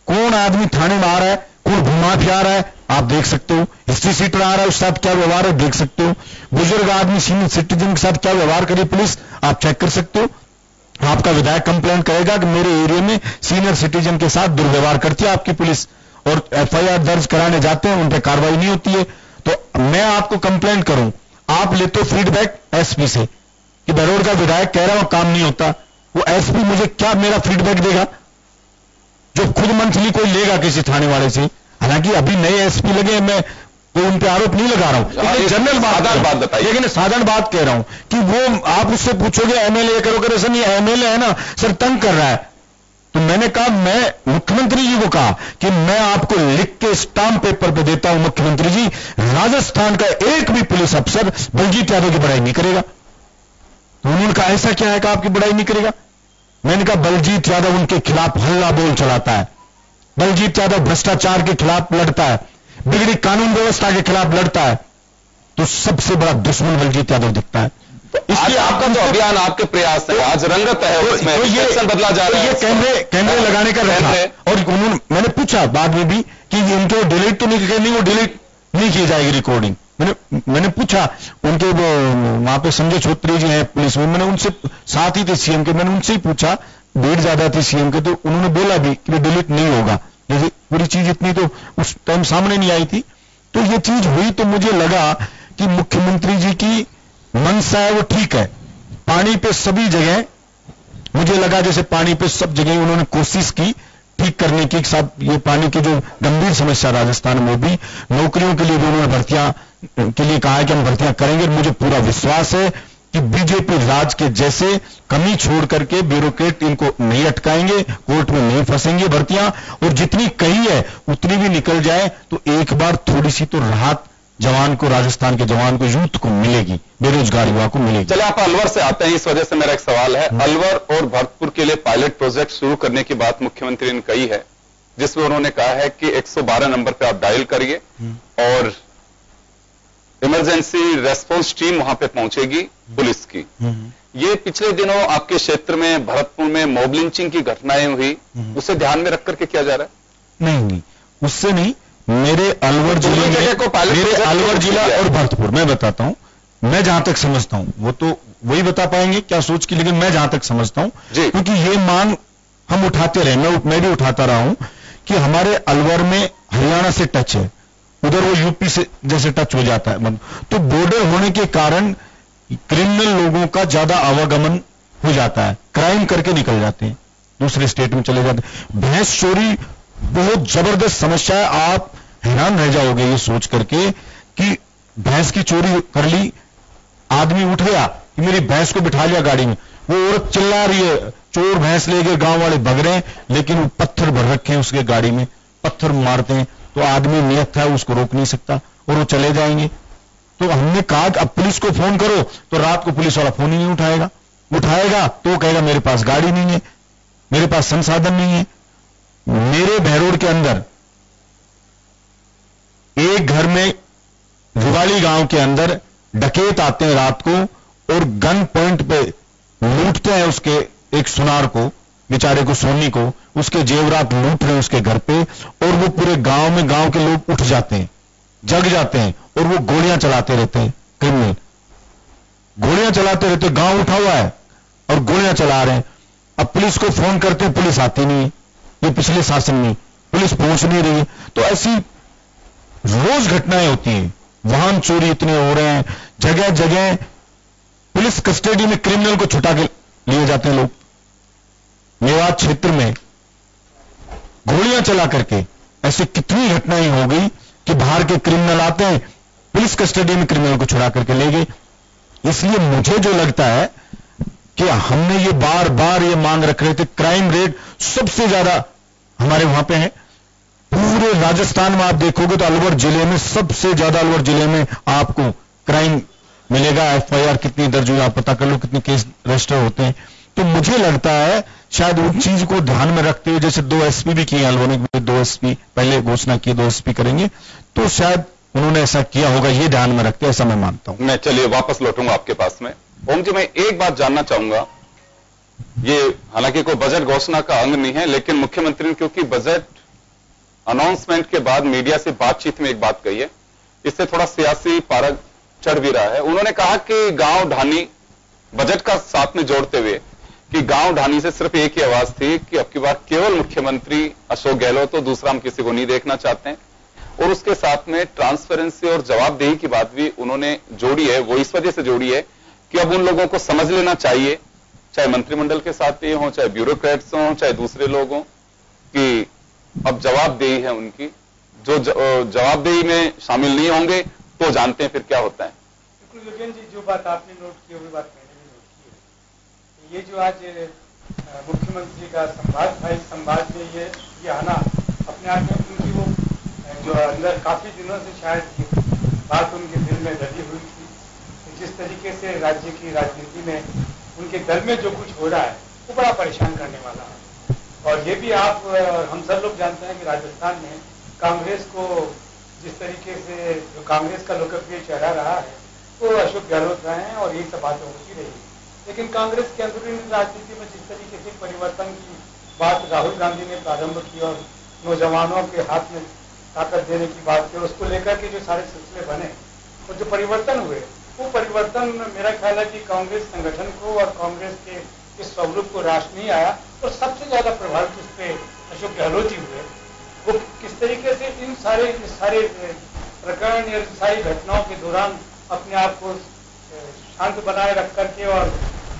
कौन आदमी थाने में आ रहा है, कौन घुमा फिरा रहा है, आप देख सकते हो। हिस्ट्री सीटर आ रहा है, उसके साथ क्या व्यवहार है, देख सकते हो। बुजुर्ग आदमी सीनियर सिटीजन के साथ क्या व्यवहार करे पुलिस, आप चेक कर सकते हो। आपका विधायक कंप्लेंट करेगा कि मेरे एरिया में सीनियर सिटीजन के साथ दुर्व्यवहार करती है आपकी पुलिस, और एफआईआर दर्ज कराने जाते हैं, उन पर कार्रवाई नहीं होती है। तो मैं आपको कंप्लेंट करूं, आप लेते हो फीडबैक एसपी से कि बहरोड का विधायक कह रहा है वो काम नहीं होता, वो एसपी मुझे क्या मेरा फीडबैक देगा, जो खुद मंथली कोई लेगा किसी थाने वाले से। हालांकि अभी नए एसपी लगे, मैं कोई उन पे आरोप नहीं लगा रहा हूं, जनरल बात बताइए, लेकिन साधारण बात कह रहा हूं कि वो आप उससे पूछोगे एमएलए करोगे, ऐसा नहीं, एमएलए है ना सर, तंग कर रहा है, तो मैंने कहा, मैं मुख्यमंत्री जी को कहा कि मैं आपको लिख के स्टाम्प पेपर पे देता हूं मुख्यमंत्री जी, राजस्थान का एक भी पुलिस अफसर बलजीत यादव की बड़ाई नहीं करेगा। तो उन्होंने कहा, ऐसा क्या है कि आपकी बड़ाई नहीं करेगा? मैंने कहा, बलजीत यादव उनके खिलाफ हल्ला बोल चलाता है, बलजीत यादव भ्रष्टाचार के खिलाफ लड़ता है, बिगड़ी कानून व्यवस्था के खिलाफ लड़ता है, तो सबसे बड़ा दुश्मन बलजीत यादव दिखता है। तो इसलिए आपका जो अभियान, आपके प्रयास है, आज रंगत है उसमें, तो बदला जा रहा है, ये कैमरे लगाने का रहता है। और उन्होंने, मैंने पूछा बाद में भी कि इनके डिलीट तो नहीं, वो डिलीट नहीं की जाएगी रिकॉर्डिंग। मैंने पूछा उनके वहां पे संजय छोत्री जी हैं पुलिस में, मैंने उनसे, साथ ही थे सीएम के, मैंने उनसे ही पूछा, भीड़ ज्यादा थी सीएम के, तो उन्होंने बोला भी कि डिलीट नहीं होगा। जैसे पूरी चीज इतनी तो उस टाइम सामने नहीं आई थी। तो ये चीज हुई तो मुझे लगा कि मुख्यमंत्री जी की मनसा है वो ठीक है। पानी पे सभी जगह मुझे लगा जैसे पानी पे सब जगह उन्होंने कोशिश की ठीक करने की, साथ ये पानी की जो गंभीर समस्या राजस्थान में भी, नौकरियों के लिए भी उन्होंने भर्तियां के लिए कहा है कि हम भर्तियां करेंगे। मुझे पूरा विश्वास है कि बीजेपी राज के जैसे कमी छोड़ करके ब्यूरोक्रेट इनको नहीं अटकाएंगे, कोर्ट में नहीं फंसेंगे भर्तियां, और जितनी कही है उतनी भी निकल जाए तो एक बार थोड़ी सी तो राहत जवान को, राजस्थान के जवान को, यूथ को मिलेगी, बेरोजगार युवा को मिलेगी। चलिए आप अलवर से आते हैं, इस वजह से मेरा एक सवाल है। अलवर और भरतपुर के लिए पायलट प्रोजेक्ट शुरू करने की बात मुख्यमंत्री ने कही है, जिसमें उन्होंने कहा है कि 112 नंबर पे आप डायल करिए और इमरजेंसी रेस्पॉन्स टीम वहां पे पहुंचेगी पुलिस की। ये पिछले दिनों आपके क्षेत्र में भरतपुर में मॉब लिंचिंग की घटनाएं हुई, उसे ध्यान में रख करके किया जा रहा है? नहीं, उससे नहीं। मेरे अलवर जिले में, मेरे अलवर जिला और भरतपुर, मैं बताता हूं, मैं जहां तक समझता हूं, वो तो वही बता पाएंगे क्या सोच की, लेकिन मैं जहां तक समझता हूं, क्योंकि ये मांग हम उठाते रहे, मैं भी उठाता रहा हूं कि हमारे अलवर में हरियाणा से टच है, उधर वो यूपी से जैसे टच हो जाता है, तो बॉर्डर होने के कारण क्रिमिनल लोगों का ज्यादा आवागमन हो जाता है, क्राइम करके निकल जाते हैं, दूसरे स्टेट में चले जाते हैं। भैंस चोरी बहुत जबरदस्त समस्या है। आप हैरान रह जाओगे ये सोच करके कि भैंस की चोरी कर ली, आदमी उठ गया कि मेरी भैंस को बिठा लिया गाड़ी में, वो औरत चिल्ला रही है, चोर भैंस ले गए, गांव वाले भग रहे हैं, लेकिन वो पत्थर भर रखे हैं उसके गाड़ी में, पत्थर मारते हैं, तो आदमी नियत है उसको रोक नहीं सकता और वो चले जाएंगे। तो हमने कहा कि अब पुलिस को फोन करो, तो रात को पुलिस वाला फोन ही नहीं उठाएगा तो कहेगा मेरे पास गाड़ी नहीं है, मेरे पास संसाधन नहीं है। मेरे बहरोड के अंदर एक घर में, रिवाली गांव के अंदर डकैत आते हैं रात को और गन पॉइंट पे लूटते हैं उसके एक सुनार को, बेचारे को, सोनी को, उसके जेवरात लूट रहे हैं उसके घर पे, और वो पूरे गांव में, गांव के लोग उठ जाते हैं, जग जाते हैं, और वो गोलियां चलाते रहते हैं, क्रिमिनल गोलियां चलाते रहते, गांव उठा हुआ है और गोलियां चला रहे हैं। अब पुलिस को फोन करते हैं, पुलिस आती नहीं है, ये पिछले शासन में पुलिस पहुंच नहीं रही है। तो ऐसी रोज घटनाएं होती हैं, वाहन चोरी इतने हो रहे हैं, जगह जगह पुलिस कस्टडी में क्रिमिनल को छुटा के लिए जाते हैं लोग। मेवात क्षेत्र में गोलियां चला करके ऐसी कितनी घटनाएं हो गई कि बाहर के क्रिमिनल आते हैं, पुलिस कस्टडी में क्रिमिनल को छुड़ा करके ले गए। इसलिए मुझे जो लगता है कि हमने ये बार बार ये मांग रख रहे थे, क्राइम रेट सबसे ज्यादा हमारे वहां पे है। पूरे राजस्थान में आप देखोगे तो अलवर जिले में सबसे ज्यादा, अलवर जिले में आपको क्राइम मिलेगा। एफआईआर कितनी दर्ज हुई आप पता कर लो, कितने केस रजिस्टर होते हैं। तो मुझे लगता है शायद उन चीज को ध्यान में रखते हुए, जैसे 2 एसपी भी किए अलवर में, 2 एसपी पहले घोषणा की, 2 एसपी करेंगे, तो शायद उन्होंने ऐसा किया होगा, ये ध्यान में रखते, ऐसा मैं मानता हूं। मैं चलिए वापस लौटूंगा आपके पास में। ओम जी, मैं एक बात जानना चाहूंगा, ये हालांकि कोई बजट घोषणा का अंग नहीं है, लेकिन मुख्यमंत्री ने क्योंकि बजट अनाउंसमेंट के बाद मीडिया से बातचीत में एक बात कही है, इससे थोड़ा सियासी पारा चढ़ भी रहा है। उन्होंने कहा कि गांव ढानी बजट का साथ में जोड़ते हुए कि गांव ढानी से सिर्फ एक ही आवाज थी कि अब की बार केवल मुख्यमंत्री अशोक गहलोत, तो दूसरा हम किसी को नहीं देखना चाहते हैं। और उसके साथ में ट्रांसपेरेंसी और जवाबदेही की बात भी उन्होंने जोड़ी है। वो इस वजह से जोड़ी है कि अब उन लोगों को समझ लेना चाहिए, चाहे मंत्रिमंडल के साथ ही हो, चाहे ब्यूरोक्रेट्स हो, चाहे दूसरे लोग हों, कि अब जवाबदेही है उनकी। जो जवाबदेही में शामिल नहीं होंगे तो जानते हैं फिर क्या होता है। बिल्कुल योगेन जी, जो बात आपने नोट की वही बात मैंने भी नोट की है। ये जो आज मुख्यमंत्री का संवाद था। इस संवाद में ये आना अपने आप में उनकी वो जो अंदर काफी दिनों से शायद बात उनके दिल में दबी हुई थी कि जिस तरीके से राज्य की राजनीति में उनके दल में जो कुछ हो रहा है वो बड़ा परेशान करने वाला है। और ये भी आप हम सब लोग जानते हैं कि राजस्थान में कांग्रेस को जिस तरीके से जो कांग्रेस का लोकप्रिय चेहरा रहा है वो अशोक गहलोत रहे हैं और यही सब बातें होती रही। लेकिन कांग्रेस के अंदरूनी राजनीति में जिस तरीके से परिवर्तन की बात राहुल गांधी ने प्रारंभ की और नौजवानों के हाथ में ताकत देने की बात की, उसको लेकर के जो सारे सिलसिले बने और जो परिवर्तन हुए वो परिवर्तन मेरा ख्याल है कि कांग्रेस संगठन को और कांग्रेस के इस स्वरूप को रास नहीं आया और सबसे ज्यादा प्रभावित उस पर अशोक गहलोत ही हुए। वो किस तरीके से इन सारे प्रकरण या सारी घटनाओं के दौरान अपने आप को शांत बनाए रख करके और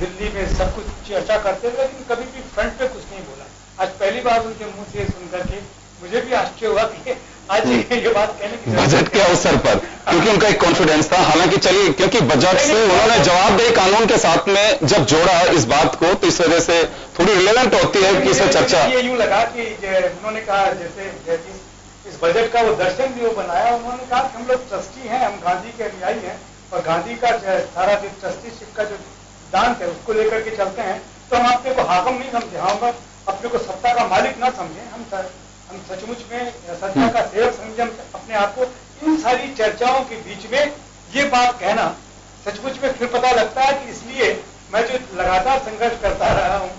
दिल्ली में सब कुछ चर्चा करते थे, लेकिन कभी भी फ्रंट पे कुछ नहीं बोला। आज पहली बार उनके मुंह से सुनकर के मुझे भी आश्चर्य हुआ कि आज ये बात कहने की बजट के अवसर पर, क्योंकि उनका एक कॉन्फिडेंस था। हालांकि चलिए, क्योंकि बजट से उन्होंने जवाबदेही कानून के साथ में जब जोड़ा इस बात को, तो इस वजह से थोड़ी रिलेवेंट होती है कि इसमें चर्चा। ये यूं लगा कि उन्होंने कहा जैसे इस बजट का वो दर्शन भी वो बनाया। उन्होंने कहा कि हम लोग ट्रस्टी हैं, हम गांधी के अनुयायी हैं और गांधी का सारा जो ट्रस्टीशिप का जो सिद्धांत है उसको लेकर के चलते हैं, तो हम अपने को हाकम नहीं समझे, हम अपने को सत्ता का मालिक ना समझे, हम सचमुच में सत्ता का सेवक समझे अपने आप को। इन सारी चर्चाओं के बीच में ये बात कहना सचमुच में फिर पता लगता है कि इसलिए मैं जो लगातार संघर्ष करता रहा हूँ,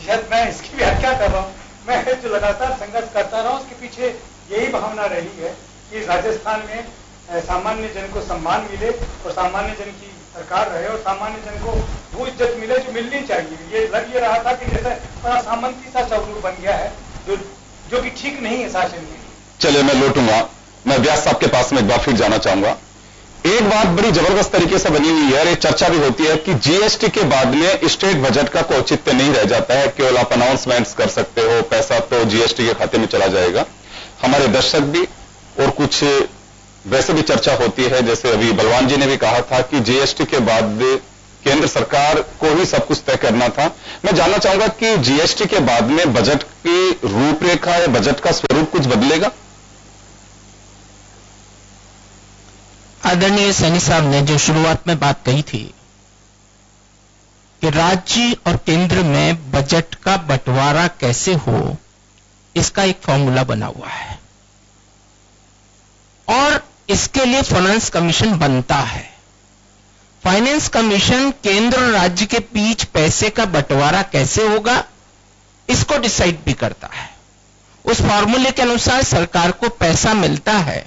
शायद मैं इसकी व्याख्या कर रहा हूँ, मैं जो लगातार संघर्ष करता रहा हूँ उसके पीछे यही भावना रही है कि राजस्थान में सामान्य जन को सम्मान मिले और सामान्य जन की सरकार रहे और सामान्य जन को वो इज्जत मिले जो मिलनी चाहिए। ये लग ये रहा था कि जैसे बड़ा सामंती सा स्वरूप बन गया है जो कि ठीक नहीं है शासन के। चलिए, मैं लौटूंगा, मैं व्यास साहब के पास में एक बार फिर जाना चाहूंगा। एक बात बड़ी जबरदस्त तरीके से बनी हुई है और एक चर्चा भी होती है कि जीएसटी के बाद में स्टेट बजट का कोई औचित्य नहीं रह जाता है, केवल आप अनाउंसमेंट्स कर सकते हो, पैसा तो जीएसटी के खाते में चला जाएगा। हमारे दर्शक भी और कुछ वैसे भी चर्चा होती है, जैसे अभी बलवान जी ने भी कहा था कि जीएसटी के बाद केंद्र सरकार को ही सब कुछ तय करना था। मैं जानना चाहूंगा कि जीएसटी के बाद में बजट की रूपरेखा या बजट का स्वरूप कुछ बदलेगा? आदरणीय सैनी साहब ने जो शुरुआत में बात कही थी कि राज्य और केंद्र में बजट का बंटवारा कैसे हो, इसका एक फॉर्मूला बना हुआ है और इसके लिए फाइनेंस कमीशन बनता है। फाइनेंस कमीशन केंद्र और राज्य के बीच पैसे का बंटवारा कैसे होगा इसको डिसाइड भी करता है। उस फॉर्मूले के अनुसार सरकार को पैसा मिलता है।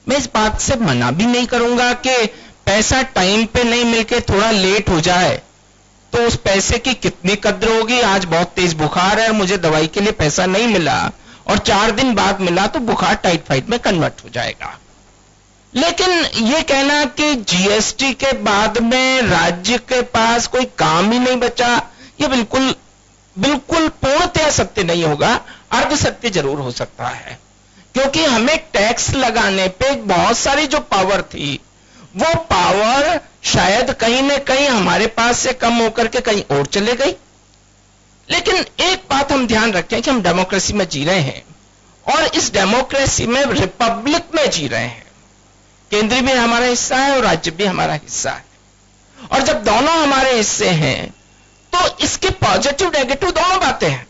मैं इस बात से मना भी नहीं करूंगा कि पैसा टाइम पे नहीं मिलके थोड़ा लेट हो जाए तो उस पैसे की कितनी कद्र होगी। आज बहुत तेज बुखार है और मुझे दवाई के लिए पैसा नहीं मिला और 4 दिन बाद मिला तो बुखार टाइफाइड में कन्वर्ट हो जाएगा। लेकिन यह कहना कि जीएसटी के बाद में राज्य के पास कोई काम ही नहीं बचा, यह बिल्कुल पूर्णतया सत्य नहीं होगा। अर्ध सत्य जरूर हो सकता है, क्योंकि हमें टैक्स लगाने पे बहुत सारी जो पावर थी वो पावर शायद कहीं न कहीं हमारे पास से कम होकर के कहीं और चले गई। लेकिन एक बात हम ध्यान रखें कि हम डेमोक्रेसी में जी रहे हैं और इस डेमोक्रेसी में रिपब्लिक में जी रहे हैं। केंद्र भी हमारा हिस्सा है और राज्य भी हमारा हिस्सा है, और जब दोनों हमारे हिस्से हैं तो इसके पॉजिटिव नेगेटिव दोनों बातें हैं।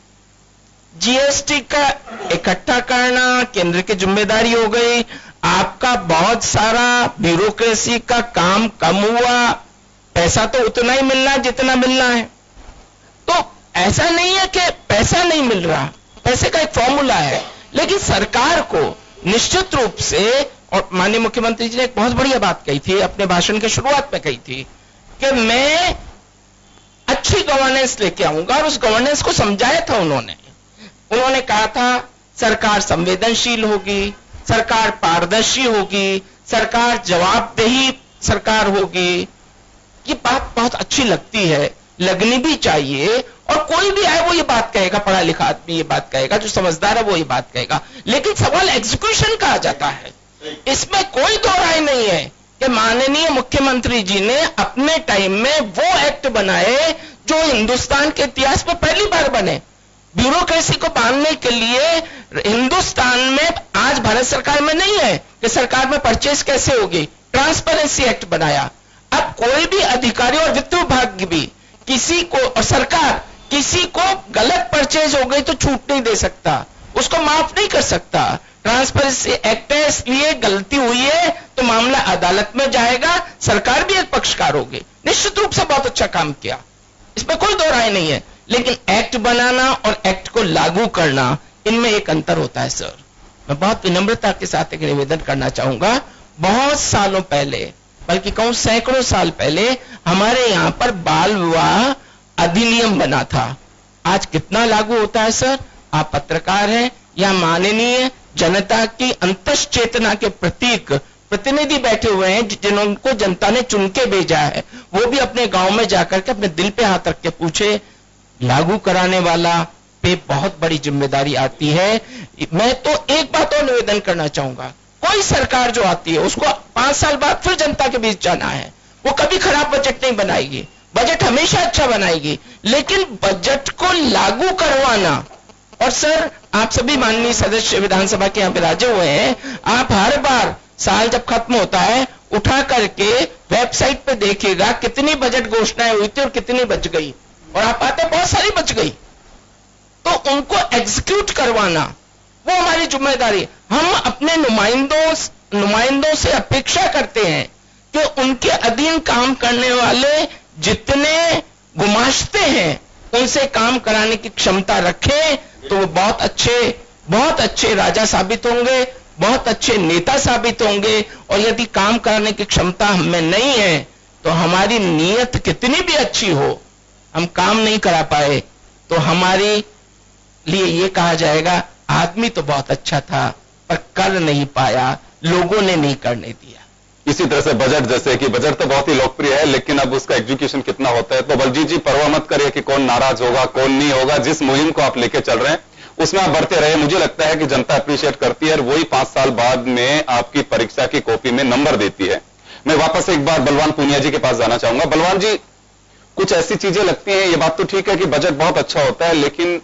जीएसटी का इकट्ठा करना केंद्र की जिम्मेदारी हो गई, आपका बहुत सारा ब्यूरोक्रेसी का काम कम हुआ, पैसा तो उतना ही मिलना जितना मिलना है। तो ऐसा नहीं है कि पैसा नहीं मिल रहा, पैसे का एक फॉर्मूला है, लेकिन सरकार को निश्चित रूप से, और माननीय मुख्यमंत्री जी ने एक बहुत बढ़िया बात कही थी, अपने भाषण के शुरुआत में कही थी कि मैं अच्छी गवर्नेंस लेके आऊंगा, और उस गवर्नेंस को समझाया था उन्होंने कहा था सरकार संवेदनशील होगी, सरकार पारदर्शी होगी, सरकार जवाबदेही सरकार होगी। ये बात बहुत अच्छी लगती है, लगनी भी चाहिए, और कोई भी आए वो ये बात कहेगा, पढ़ा लिखा आदमी ये बात कहेगा, जो समझदार है वो ये बात कहेगा। लेकिन सवाल एग्जीक्यूशन का आ जाता है। इसमें कोई दो राय नहीं है कि माननीय मुख्यमंत्री जी ने अपने टाइम में वो एक्ट बनाए जो हिंदुस्तान के इतिहास में पहली बार बने। ब्यूरोक्रेसी को बांधने के लिए हिंदुस्तान में आज भारत सरकार में नहीं है कि सरकार में परचेज कैसे होगी, ट्रांसपेरेंसी एक्ट बनाया। अब कोई भी अधिकारी और वित्त विभाग भी किसी को, और सरकार किसी को गलत परचेज हो गई तो छूट नहीं दे सकता, उसको माफ नहीं कर सकता। ट्रांसपेरेंसी एक्ट है, इसलिए गलती हुई है तो मामला अदालत में जाएगा, सरकार भी एक पक्षकार होगी। निश्चित रूप से बहुत अच्छा काम किया, इसमें कोई दो राय नहीं है। लेकिन एक्ट बनाना और एक्ट को लागू करना, इनमें एक अंतर होता है सर। मैं बहुत विनम्रता के साथ एक निवेदन करना चाहूंगा। बहुत सालों पहले, बल्कि कहूं सैकड़ों साल पहले, हमारे यहां पर बाल विवाह अधिनियम बना था। आज कितना लागू होता है सर? आप पत्रकार हैं, या माननीय जनता की अंतस चेतना के प्रतीक प्रतिनिधि बैठे हुए हैं, जिनको जनता ने चुन के भेजा है, वो भी अपने गांव में जाकर के अपने दिल पे हाथ रख के पूछे, लागू कराने वाला पे बहुत बड़ी जिम्मेदारी आती है। मैं तो एक बात और निवेदन करना चाहूंगा, कोई सरकार जो आती है उसको 5 साल बाद फिर जनता के बीच जाना है। वो कभी खराब बजट नहीं बनाएगी, बजट हमेशा अच्छा बनाएगी, लेकिन बजट को लागू करवाना। और सर, आप सभी माननीय सदस्य विधानसभा के यहाँ विराजे हुए हैं, आप हर बार साल जब खत्म होता है उठा करके वेबसाइट पे देखिएगा कितनी बजट घोषणाएं हुई थी और कितनी बच गई, और आप पाते बहुत सारी बच गई। तो उनको एग्जीक्यूट करवाना वो हमारी जिम्मेदारी। हम अपने नुमाइंदों से अपेक्षा करते हैं कि उनके अधीन काम करने वाले जितने गुमाश्ते हैं उनसे काम कराने की क्षमता रखें, तो वो बहुत अच्छे राजा साबित होंगे, बहुत अच्छे नेता साबित होंगे। और यदि काम कराने की क्षमता हमें नहीं है तो हमारी नीयत कितनी भी अच्छी हो, हम काम नहीं करा पाए तो हमारे लिए ये कहा जाएगा आदमी तो बहुत अच्छा था पर कर नहीं पाया, लोगों ने नहीं करने दिया। इसी तरह से बजट, जैसे कि बजट तो बहुत ही लोकप्रिय है, लेकिन अब उसका एग्जीक्यूशन कितना होता है। तो बलजीत जी, परवाह मत करिए कि कौन नाराज होगा कौन नहीं होगा। जिस मुहिम को आप लेके चल रहे हैं उसमें आप बढ़ते रहे। मुझे लगता है कि जनता अप्रिशिएट करती है और वही 5 साल बाद में आपकी परीक्षा की कॉपी में नंबर देती है। मैं वापस एक बार बलवान पूनिया जी के पास जाना चाहूंगा। बलवान जी, कुछ ऐसी चीजें लगती हैं, ये बात तो ठीक है कि बजट बहुत अच्छा होता है, लेकिन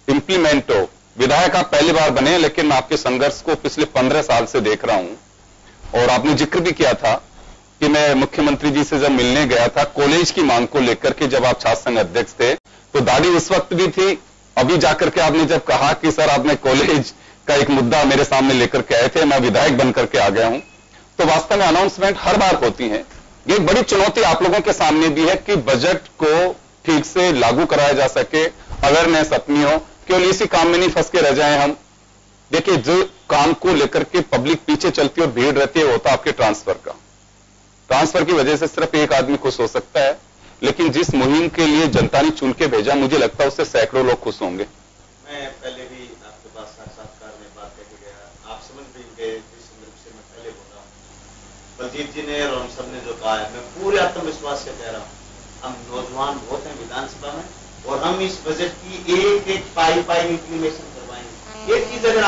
इंप्लीमेंट हो। विधायक आप पहली बार बने, लेकिन मैं आपके संघर्ष को पिछले 15 साल से देख रहा हूं। और आपने जिक्र भी किया था कि मैं मुख्यमंत्री जी से जब मिलने गया था कॉलेज की मांग को लेकर के, जब आप छात्र संघ अध्यक्ष थे, तो दाढ़ी उस वक्त भी थी। अभी जाकर के आपने जब कहा कि सर आपने कॉलेज का एक मुद्दा मेरे सामने लेकर के आए थे, मैं विधायक बनकर के आ गया हूं, तो वास्तव में अनाउंसमेंट हर बार होती है। ये एक बड़ी चुनौती आप लोगों के सामने भी है कि बजट को ठीक से लागू कराया जा सके, अवेयरनेस अपनी हो, केवल इसी काम में नहीं फंस के रह जाएं हम। देखिए, जो काम को लेकर के पब्लिक पीछे चलती है और भीड़ रहती है, वो होता है आपके ट्रांसफर का। ट्रांसफर की वजह से सिर्फ एक आदमी खुश हो सकता है, लेकिन जिस मुहिम के लिए जनता ने चुन के भेजा, मुझे लगता है उससे सैकड़ों लोग खुश होंगे। मैं पहले भी आपके पास साक्षात्कार में बात करके गया, आप समझ भी गए जिस संदर्भ से मैं पहले बोल रहा हूँ। बलजीत जी ने और हम सब ने जो कहा है, मैं पूरे आत्मविश्वास से कह रहा हूँ, हम नौजवान बहुत हैं विधानसभा में, और हम इस बजट की एक एक पाई इंप्लीमेशन करवाएंगे। एक चीज अगर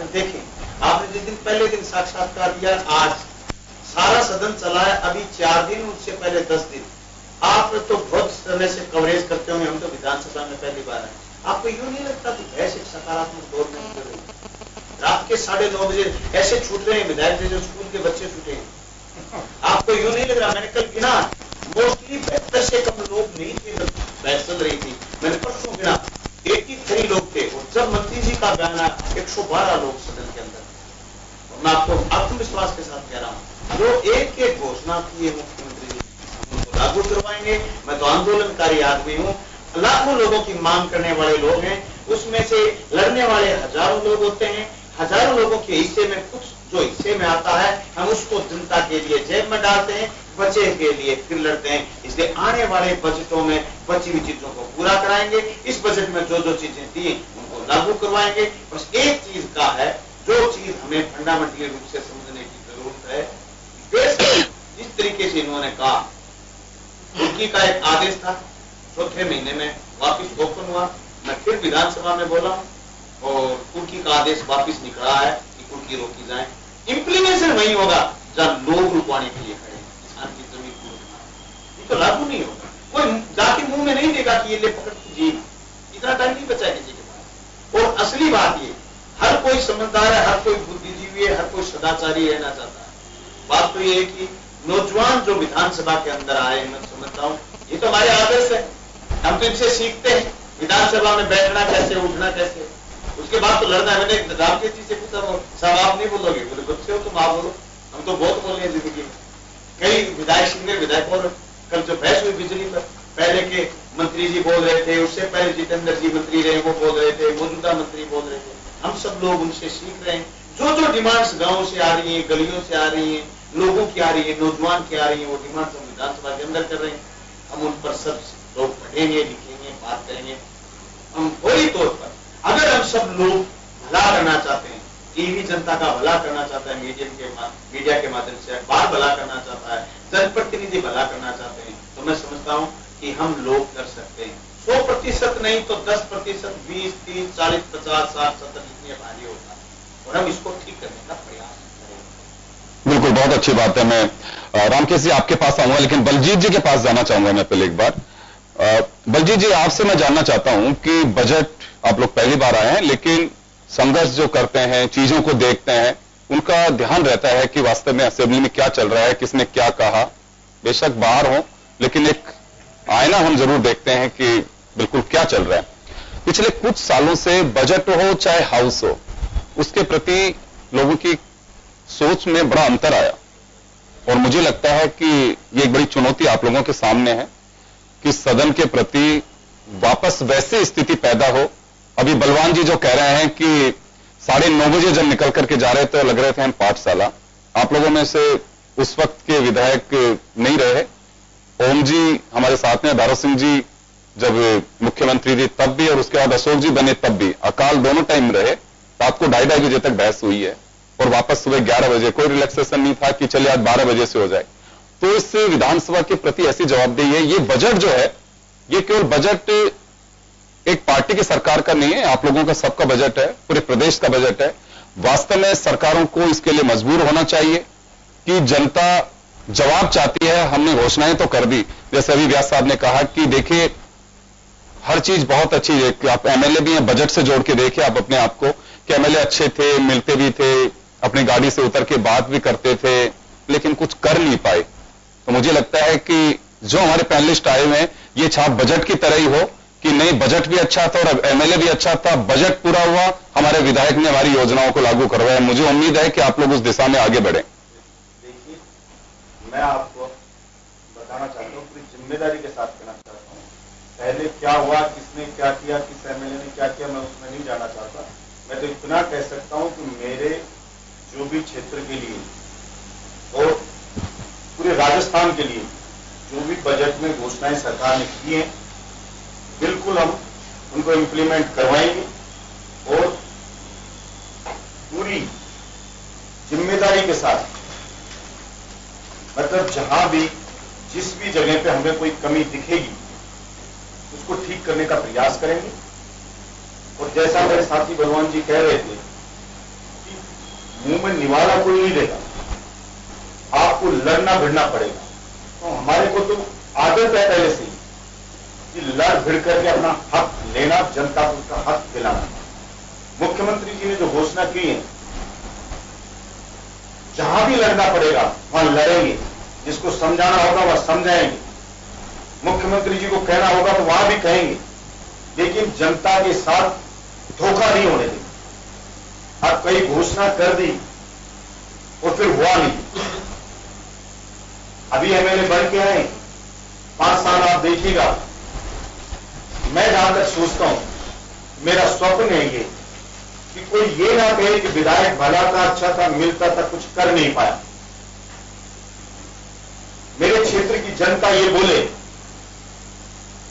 देखें, आपने जिस दिन पहले दिन साक्षात्कार दिया, आज सारा सदन चला है, अभी 4 दिन, उससे पहले 10 दिन। आप तो बहुत समय से कवरेज करते होंगे, हम तो विधानसभा में पहली बार है। आपको यूं नहीं लगता कि ऐसे सकारात्मक दौर में गुजर रही है? रात के 9:30 बजे ऐसे छूट रहे हैं विधायक जो स्कूल के बच्चे छूटे हैं। आपको यूं नहीं लग रहा? मैंने कल गिना, मोस्टली 72 से कम लोग नहीं थे जब बहस चल रही थी। मैंने परसों गिना 83 लोग थे, और जब मंत्री जी का बयान आया 112 लोग सदन के अंदर। और मैं आपको आत्मविश्वास के साथ कह रहा हूं, जो एक एक घोषणा की है मुख्यमंत्री जी, उनको लागू करवाएंगे। मैं तो आंदोलनकारी आदमी हूं, लाखों लोगों की मांग करने वाले लोग हैं, उसमें से लड़ने वाले हजारों लोग होते हैं। हजारों लोगों के हिस्से में कुछ जो हिस्से में आता है, हम उसको जनता के लिए जेब में डालते हैं, बचे के लिए फिर लड़ते हैं। इसलिए आने वाले बजटों में बची हुई चीजों को पूरा कराएंगे। इस बजट में जो जो चीजें दी उनको लागू करवाएंगे। बस एक चीज का है, जो चीज हमें फंडामेंटली रूप से समझने की जरूरत है, जिस तरीके से इन्होंने कहा, तुर्की का एक आदेश था, चौथे महीने में वापिस ओपन हुआ। मैं फिर विधानसभा में बोला और तुर्की का आदेश वापिस निकला है कि तुर्की रोकी जाए। इंप्लीमेशन वही होगा जब लोग रुकवाने के लिए खड़े, किसान की जमीन को रुकना, ये तो लागू नहीं होगा। कोई जाके मुंह में नहीं देगा कि ये ले पकड़ जी, इतना टाइम नहीं बचा किसी के पास। और असली बात ये, हर कोई समझदार है, हर कोई बुद्धिजीवी है, हर कोई सदाचारी रहना चाहता है। बात तो ये है कि नौजवान जो विधानसभा के अंदर आए, मैं समझता हूं ये तो हमारे आदर्श है, हम तो इनसे सीखते हैं विधानसभा में बैठना कैसे, उठना कैसे। उसके बाद तो लड़ना है। मैंने रामकेश जी से पूछा, साहब आप नहीं बोलोगे? बोले बच्चे हो तुम, आप बोलो। हम तो बहुत बोले हैं जिंदगी में, कई विधायक सीनियर विधायक। और कल जो बहस हुई बिजली पर, पहले के मंत्री जी बोल रहे थे, उससे पहले जितेंद्र जी मंत्री रहे वो बोल रहे थे, मौजूदा मंत्री बोल रहे थे। हम सब लोग उनसे सीख रहे हैं। जो जो डिमांड्स गांव से आ रही हैं, गलियों से आ रही हैं, लोगों की आ रही है, नौजवान की आ रही है, वो डिमांड्स हम विधानसभा के अंदर कर रहे हैं। हम उन पर सब लोग पढ़ेंगे, लिखेंगे, बात करेंगे। हम फौरी तौर पर अगर हम सब लोग भला करना चाहते हैं, टीवी जनता का भला करना चाहता है, मीडिया के माध्यम से अखबार भला करना चाहता है, जनप्रतिनिधि भला करना चाहते हैं, तो मैं समझता हूं कि हम लोग कर सकते हैं। 100% नहीं तो 10%, 20, 30, 40, 50, 60, 70 जितनी भारी होता है, और हम इसको ठीक करने का प्रयास करें। बिल्कुल, बहुत अच्छी बात है। मैं रामकेश जी आपके पास आऊंगा, लेकिन बलजीत जी के पास जाना चाहूंगा मैं पहले एक बार। बलजीत जी, आपसे मैं जानना चाहता हूं कि बजट आप लोग पहली बार आए हैं, लेकिन संघर्ष जो करते हैं, चीजों को देखते हैं, उनका ध्यान रहता है कि वास्तव में असेंबली में क्या चल रहा है, किसने क्या कहा। बेशक बाहर हो, लेकिन एक आईना हम जरूर देखते हैं कि बिल्कुल क्या चल रहा है। पिछले कुछ सालों से बजट हो चाहे हाउस हो, उसके प्रति लोगों की सोच में बड़ा अंतर आया, और मुझे लगता है कि ये एक बड़ी चुनौती आप लोगों के सामने है कि सदन के प्रति वापस वैसी स्थिति पैदा हो। अभी बलवान जी जो कह रहे हैं कि 9:30 बजे जब निकल करके जा रहे थे लग रहे थे हम पाठशाला। आप लोगों में से उस वक्त के विधायक नहीं रहे, ओम जी हमारे साथ में, भैरव सिंह जी जब मुख्यमंत्री थे तब भी, और उसके बाद अशोक जी बने तब भी, अकाल दोनों टाइम रहे। रात को 2:30 बजे तक बहस हुई है, और वापस सुबह 11 बजे। कोई रिलैक्सेशन नहीं था कि चलिए आज 12 बजे से हो जाए। तो इस विधानसभा के प्रति ऐसी जवाबदेही है। ये बजट जो है, ये केवल बजट एक पार्टी की सरकार का नहीं है, आप लोगों का सबका बजट है, पूरे प्रदेश का बजट है। वास्तव में सरकारों को इसके लिए मजबूर होना चाहिए कि जनता जवाब चाहती है। हमने घोषणाएं तो कर दी, जैसे अभी व्यास साहब ने कहा कि देखिए हर चीज बहुत अच्छी है कि आप एमएलए भी हैं, बजट से जोड़ के देखिए आप अपने आप को कि एमएलए अच्छे थे, मिलते भी थे, अपनी गाड़ी से उतर के बात भी करते थे, लेकिन कुछ कर नहीं पाए। तो मुझे लगता है कि जो हमारे पैनलिस्ट आए हुए हैं, ये छाप बजट की तरह ही हो कि नहीं, बजट भी अच्छा था और एमएलए भी अच्छा था, बजट पूरा हुआ, हमारे विधायक ने हमारी योजनाओं को लागू करवाया। मुझे उम्मीद है कि आप लोग उस दिशा में आगे बढ़े। देखिए, मैं आपको बताना चाहता हूँ, पूरी जिम्मेदारी के साथ कहना चाहता हूँ, पहले क्या हुआ, किसने क्या किया, किस एमएलए ने क्या किया, मैं उसमें नहीं जाना चाहता। मैं तो इतना कह सकता हूँ कि मेरे जो भी क्षेत्र के लिए और पूरे राजस्थान के लिए जो भी बजट में घोषणाएं सरकार ने की हैं, बिल्कुल हम उनको इम्प्लीमेंट करवाएंगे और पूरी जिम्मेदारी के साथ, मतलब जहां भी जिस भी जगह पे हमें कोई कमी दिखेगी उसको ठीक करने का प्रयास करेंगे। और जैसा मेरे साथी भगवान जी कह रहे थे कि मुंह में निवाला कोई नहीं देगा, आपको लड़ना भिड़ना पड़ेगा। तो हमारे को तो आदत है पहले से ही कि लड़ भिड़ करके अपना हक लेना, जनता को उसका हक दिलाना। मुख्यमंत्री जी ने जो घोषणा की है, जहां भी लड़ना पड़ेगा वहां लड़ेंगे, जिसको समझाना होगा वह समझाएंगे, मुख्यमंत्री जी को कहना होगा तो वहां भी कहेंगे, लेकिन जनता के साथ धोखा नहीं होने देंगे। अब कई घोषणा कर दी और फिर हुआ नहीं। अभी एमएलए बन के आए, 5 साल आप देखिएगा, मैं जहां तक सोचता हूं, मेरा स्वप्न है ये कि कोई ये ना कहे कि विधायक भला था, अच्छा था, मिलता था, कुछ कर नहीं पाया। मेरे क्षेत्र की जनता ये बोले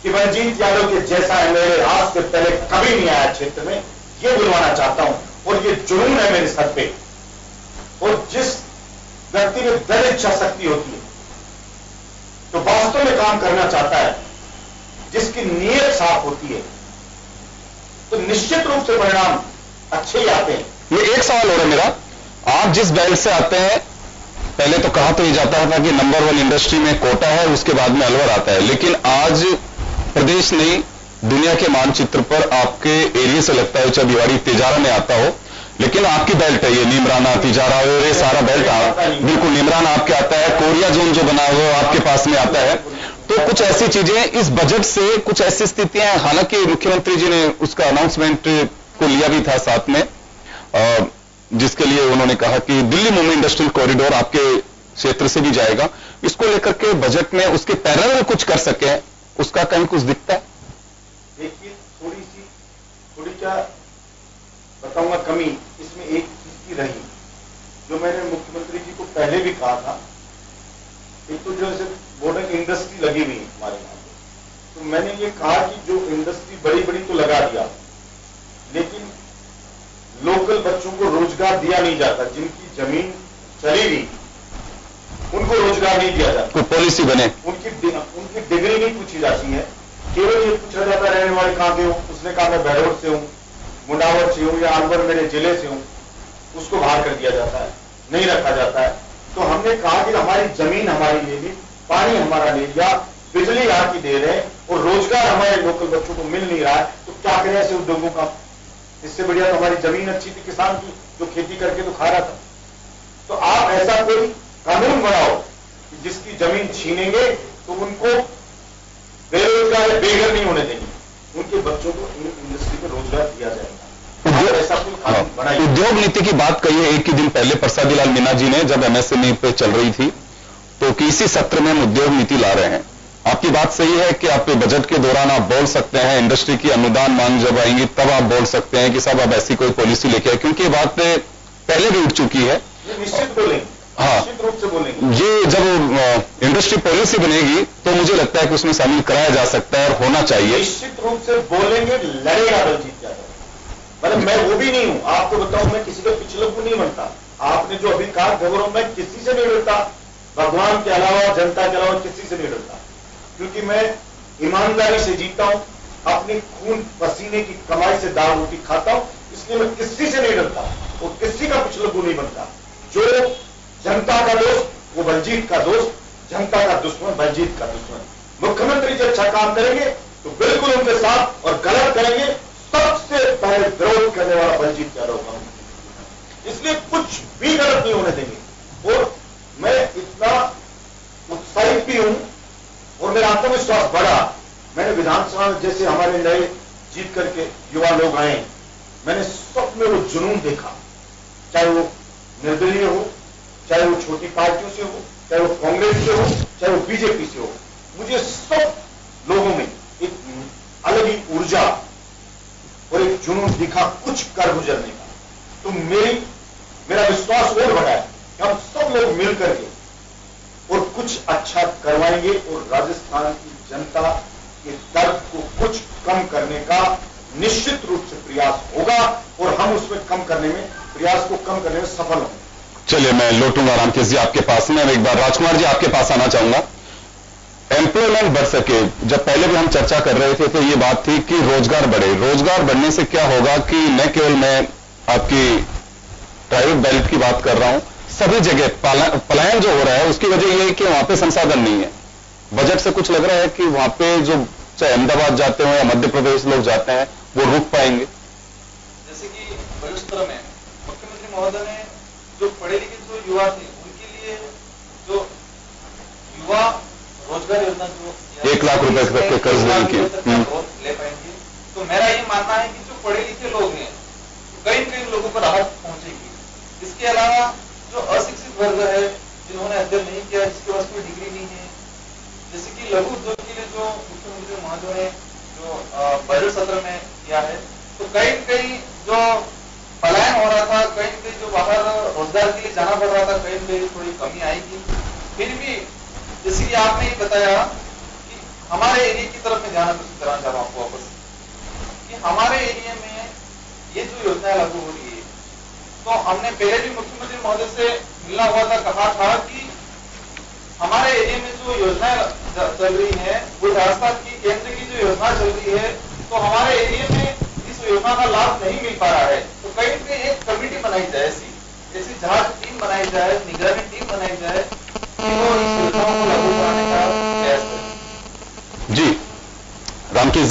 कि रणजीत यादव के जैसा एमएलए आज से पहले कभी नहीं आया क्षेत्र में, ये बुलवाना चाहता हूं। और ये जुनून है मेरे सर पे। और जिस व्यक्ति में दृढ़ इच्छा शक्ति होती है, तो वास्तव में काम करना चाहता है, जिसकी नीयत साफ होती है, तो निश्चित रूप से परिणाम अच्छे ही आते हैं। ये एक सवाल हो रहा है मेरा, आप जिस बेल्ट से आते हैं, पहले तो कहा तो ये जाता था कि नंबर 1 इंडस्ट्री में कोटा है, उसके बाद में अलवर आता है, लेकिन आज प्रदेश नहीं, दुनिया के मानचित्र पर आपके एरिया से लगता है, चाहे भिवाड़ी तिजारा में आता हो, लेकिन आपकी बेल्ट है ये, नीमराना तिजारा और ये सारा बेल्ट बिल्कुल नीमराना आपके आता है, कोरिया जोन जो बना हुआ आपके पास में आता है। तो कुछ ऐसी चीजें इस बजट से, कुछ ऐसी स्थितियां हैं, हालांकि मुख्यमंत्री जी ने उसका अनाउंसमेंट को लिया भी था साथ में, जिसके लिए उन्होंने कहा कि दिल्ली मुंबई इंडस्ट्रियल कॉरिडोर आपके क्षेत्र से भी जाएगा। इसको लेकर के बजट में उसके पैरेलल कुछ कर सके, उसका कहीं कुछ दिखता है? देखिए, थोड़ी क्या बताऊंगा कमी इसमें एक चीज की रही, जो मैंने मुख्यमंत्री जी को पहले भी कहा था। एक तो जो ऐसे बॉर्डर इंडस्ट्री लगी हुई है हमारे यहाँ पे, तो मैंने ये कहा कि जो इंडस्ट्री बड़ी बड़ी तो लगा दिया, लेकिन लोकल बच्चों को रोजगार दिया नहीं जाता। जिनकी जमीन चली गई उनको रोजगार नहीं दिया जाता। कोई पॉलिसी बने, उनकी डिग्री नहीं पूछी जाती है, केवल ये पूछा जाता है रहने वाले कहां के हो, उसने कहा मैं बहरोड से हूं, मुंडावर से हूं या अलवर मेरे जिले से हूं, उसको बाहर कर दिया जाता है, नहीं रखा जाता है। तो हमने कहा कि हमारी जमीन हमारी ले ली, पानी हमारा ले लिया, बिजली यहाँ की दे रहे हैं और रोजगार हमारे लोकल बच्चों को मिल नहीं रहा है, तो क्या करें ऐसे उद्योगों का? इससे बढ़िया तो हमारी जमीन अच्छी थी किसान की, जो खेती करके तो खा रहा था। तो आप ऐसा कोई कानून बनाओ कि जिसकी जमीन छीनेंगे तो उनको बेरोजगार या बेघर नहीं होने देंगे, उनके बच्चों को इंडस्ट्री में रोजगार दिया जाएगा। ऐसा कोई कानून बनाइए। उद्योग नीति की बात कही है, एक ही दिन पहले प्रसादी लाल मीणा जी ने जब एमएसएमई पे चल रही थी, तो किसी सत्र में हम उद्योग नीति ला रहे हैं। आपकी बात सही है कि आप बजट के दौरान आप बोल सकते हैं, इंडस्ट्री की अनुदान मांग जब आएंगी तब आप बोल सकते हैं कि साहब अब ऐसी कोई पॉलिसी लेके आए, क्योंकि ये बात पहले भी उठ चुकी है। निश्चित बोलेंगे, हाँ, निश्चित रूप से बोलेंगे। ये जब इंडस्ट्री पॉलिसी बनेगी तो मुझे लगता है कि उसमें शामिल कराया जा सकता है और होना चाहिए। निश्चित रूप से बोलेंगे, लड़ेगा बलजीत यादव। मतलब मैं वो भी नहीं हूं, आपको बताऊं, मैं किसी का पिछलक नहीं बनता। आपने जो अभी कहा खबरों में, किसी से नहीं डरता, भगवान के अलावा, जनता के अलावा किसी से नहीं डरता, क्योंकि मैं ईमानदारी से जीता हूं, अपनी खून पसीने की कमाई से दाल रोटी खाता हूं, इसलिए मैं किसी से नहीं डरता और किसी का पिछलक नहीं बनता। जो जनता का दोस्त वो बलजीत का दोस्त, जनता का दुश्मन बलजीत का दुश्मन। मुख्यमंत्री जी अच्छा काम करेंगे तो बिल्कुल उनके साथ, और गलत करेंगे सबसे पहले विरोध करने वाला बलजीत यादव का, इसलिए कुछ भी गलत नहीं होने देंगे। और मैं इतना उत्साहित भी हूं और मेरा आत्मविश्वास बढ़ा। मैंने विधानसभा में जैसे हमारे नए जीत करके युवा लोग आए, मैंने सब में वो जुनून देखा, चाहे वो निर्दलीय हो, चाहे वो छोटी पार्टियों से हो, चाहे वो कांग्रेस से हो, चाहे वो बीजेपी से हो, मुझे सब लोगों में एक अलग ही ऊर्जा और एक जुनून दिखा कुछ कर गुजरने का। तो मेरा विश्वास और बढ़ा है कि हम सब लोग मिल करके और कुछ अच्छा करवाएंगे और राजस्थान की जनता के दर्द को कुछ कम करने का निश्चित रूप से प्रयास होगा और हम उसमें कम करने में, प्रयास को कम करने में सफल होंगे। चलिए, मैं लौटूंगा रामकेश जी आपके पास में। एक बार राजकुमार जी आपके पास आना चाहूंगा। एम्प्लॉयमेंट बढ़ सके, जब पहले भी हम चर्चा कर रहे थे तो ये बात थी कि रोजगार बढ़े। रोजगार बढ़ने से क्या होगा कि न केवल मैं आपकी प्राइवेट बेल्ट की बात कर रहा हूं, सभी जगह पलायन जो हो रहा है उसकी वजह यह है कि वहां पे संसाधन नहीं है। बजट से कुछ लग रहा है कि वहां पे जो चाहे अहमदाबाद जाते हो या मध्य प्रदेश लोग जाते हैं वो रुक पाएंगे। जैसे कि बजट सत्र में मुख्यमंत्री महोदय ने जो पढ़े लिखे जो युवा थे उनके लिए जो युवा रोजगार योजना जो 1 लाख रुपए तक के कर्ज लेने की ले पाएंगे, तो मेरा ये मानना है कि जो पढ़े लिखे लोग हैं कई कई लोगों पर राहत पहुंचेगी। इसके अलावा जो अशिक्षित वर्ग है, जिन्होंने अध्ययन नहीं किया, जिसके पास कोई डिग्री नहीं है, जैसे कि लघु उद्योग के लिए जो मुख्यमंत्री महोदय ने जो बजट सत्र में किया है, तो कई जो पलायन हो रहा था, कहीं जो बाहर रोजगार के लिए जाना पड़ रहा था, कहीं थोड़ी कमी आएगी। फिर भी जैसे कि आपने ये बताया कि हमारे एरिया की तरफ में ध्यान आकर्षित कराना चाह रहा हूं आपको वापस, कि हमारे एरिया में ये जो योजना लागू हो रही है, तो हमने पहले भी मुख्यमंत्री महोदय से मिलना हुआ था, कहा था कि हमारे एरिया में जो योजना चल रही है वो राजस्थान की केंद्र की जो योजना चल रही है, तो हमारे एरिया में इस योजना का लाभ नहीं मिल पा रहा है। तो कहीं पे एक कमेटी बनाई जाए, ऐसी जांच टीम बनाई जाए, निगरानी टीम बनाई जाए कि वो इस योजनाओं को लागू कराने का प्रयास करें। जी,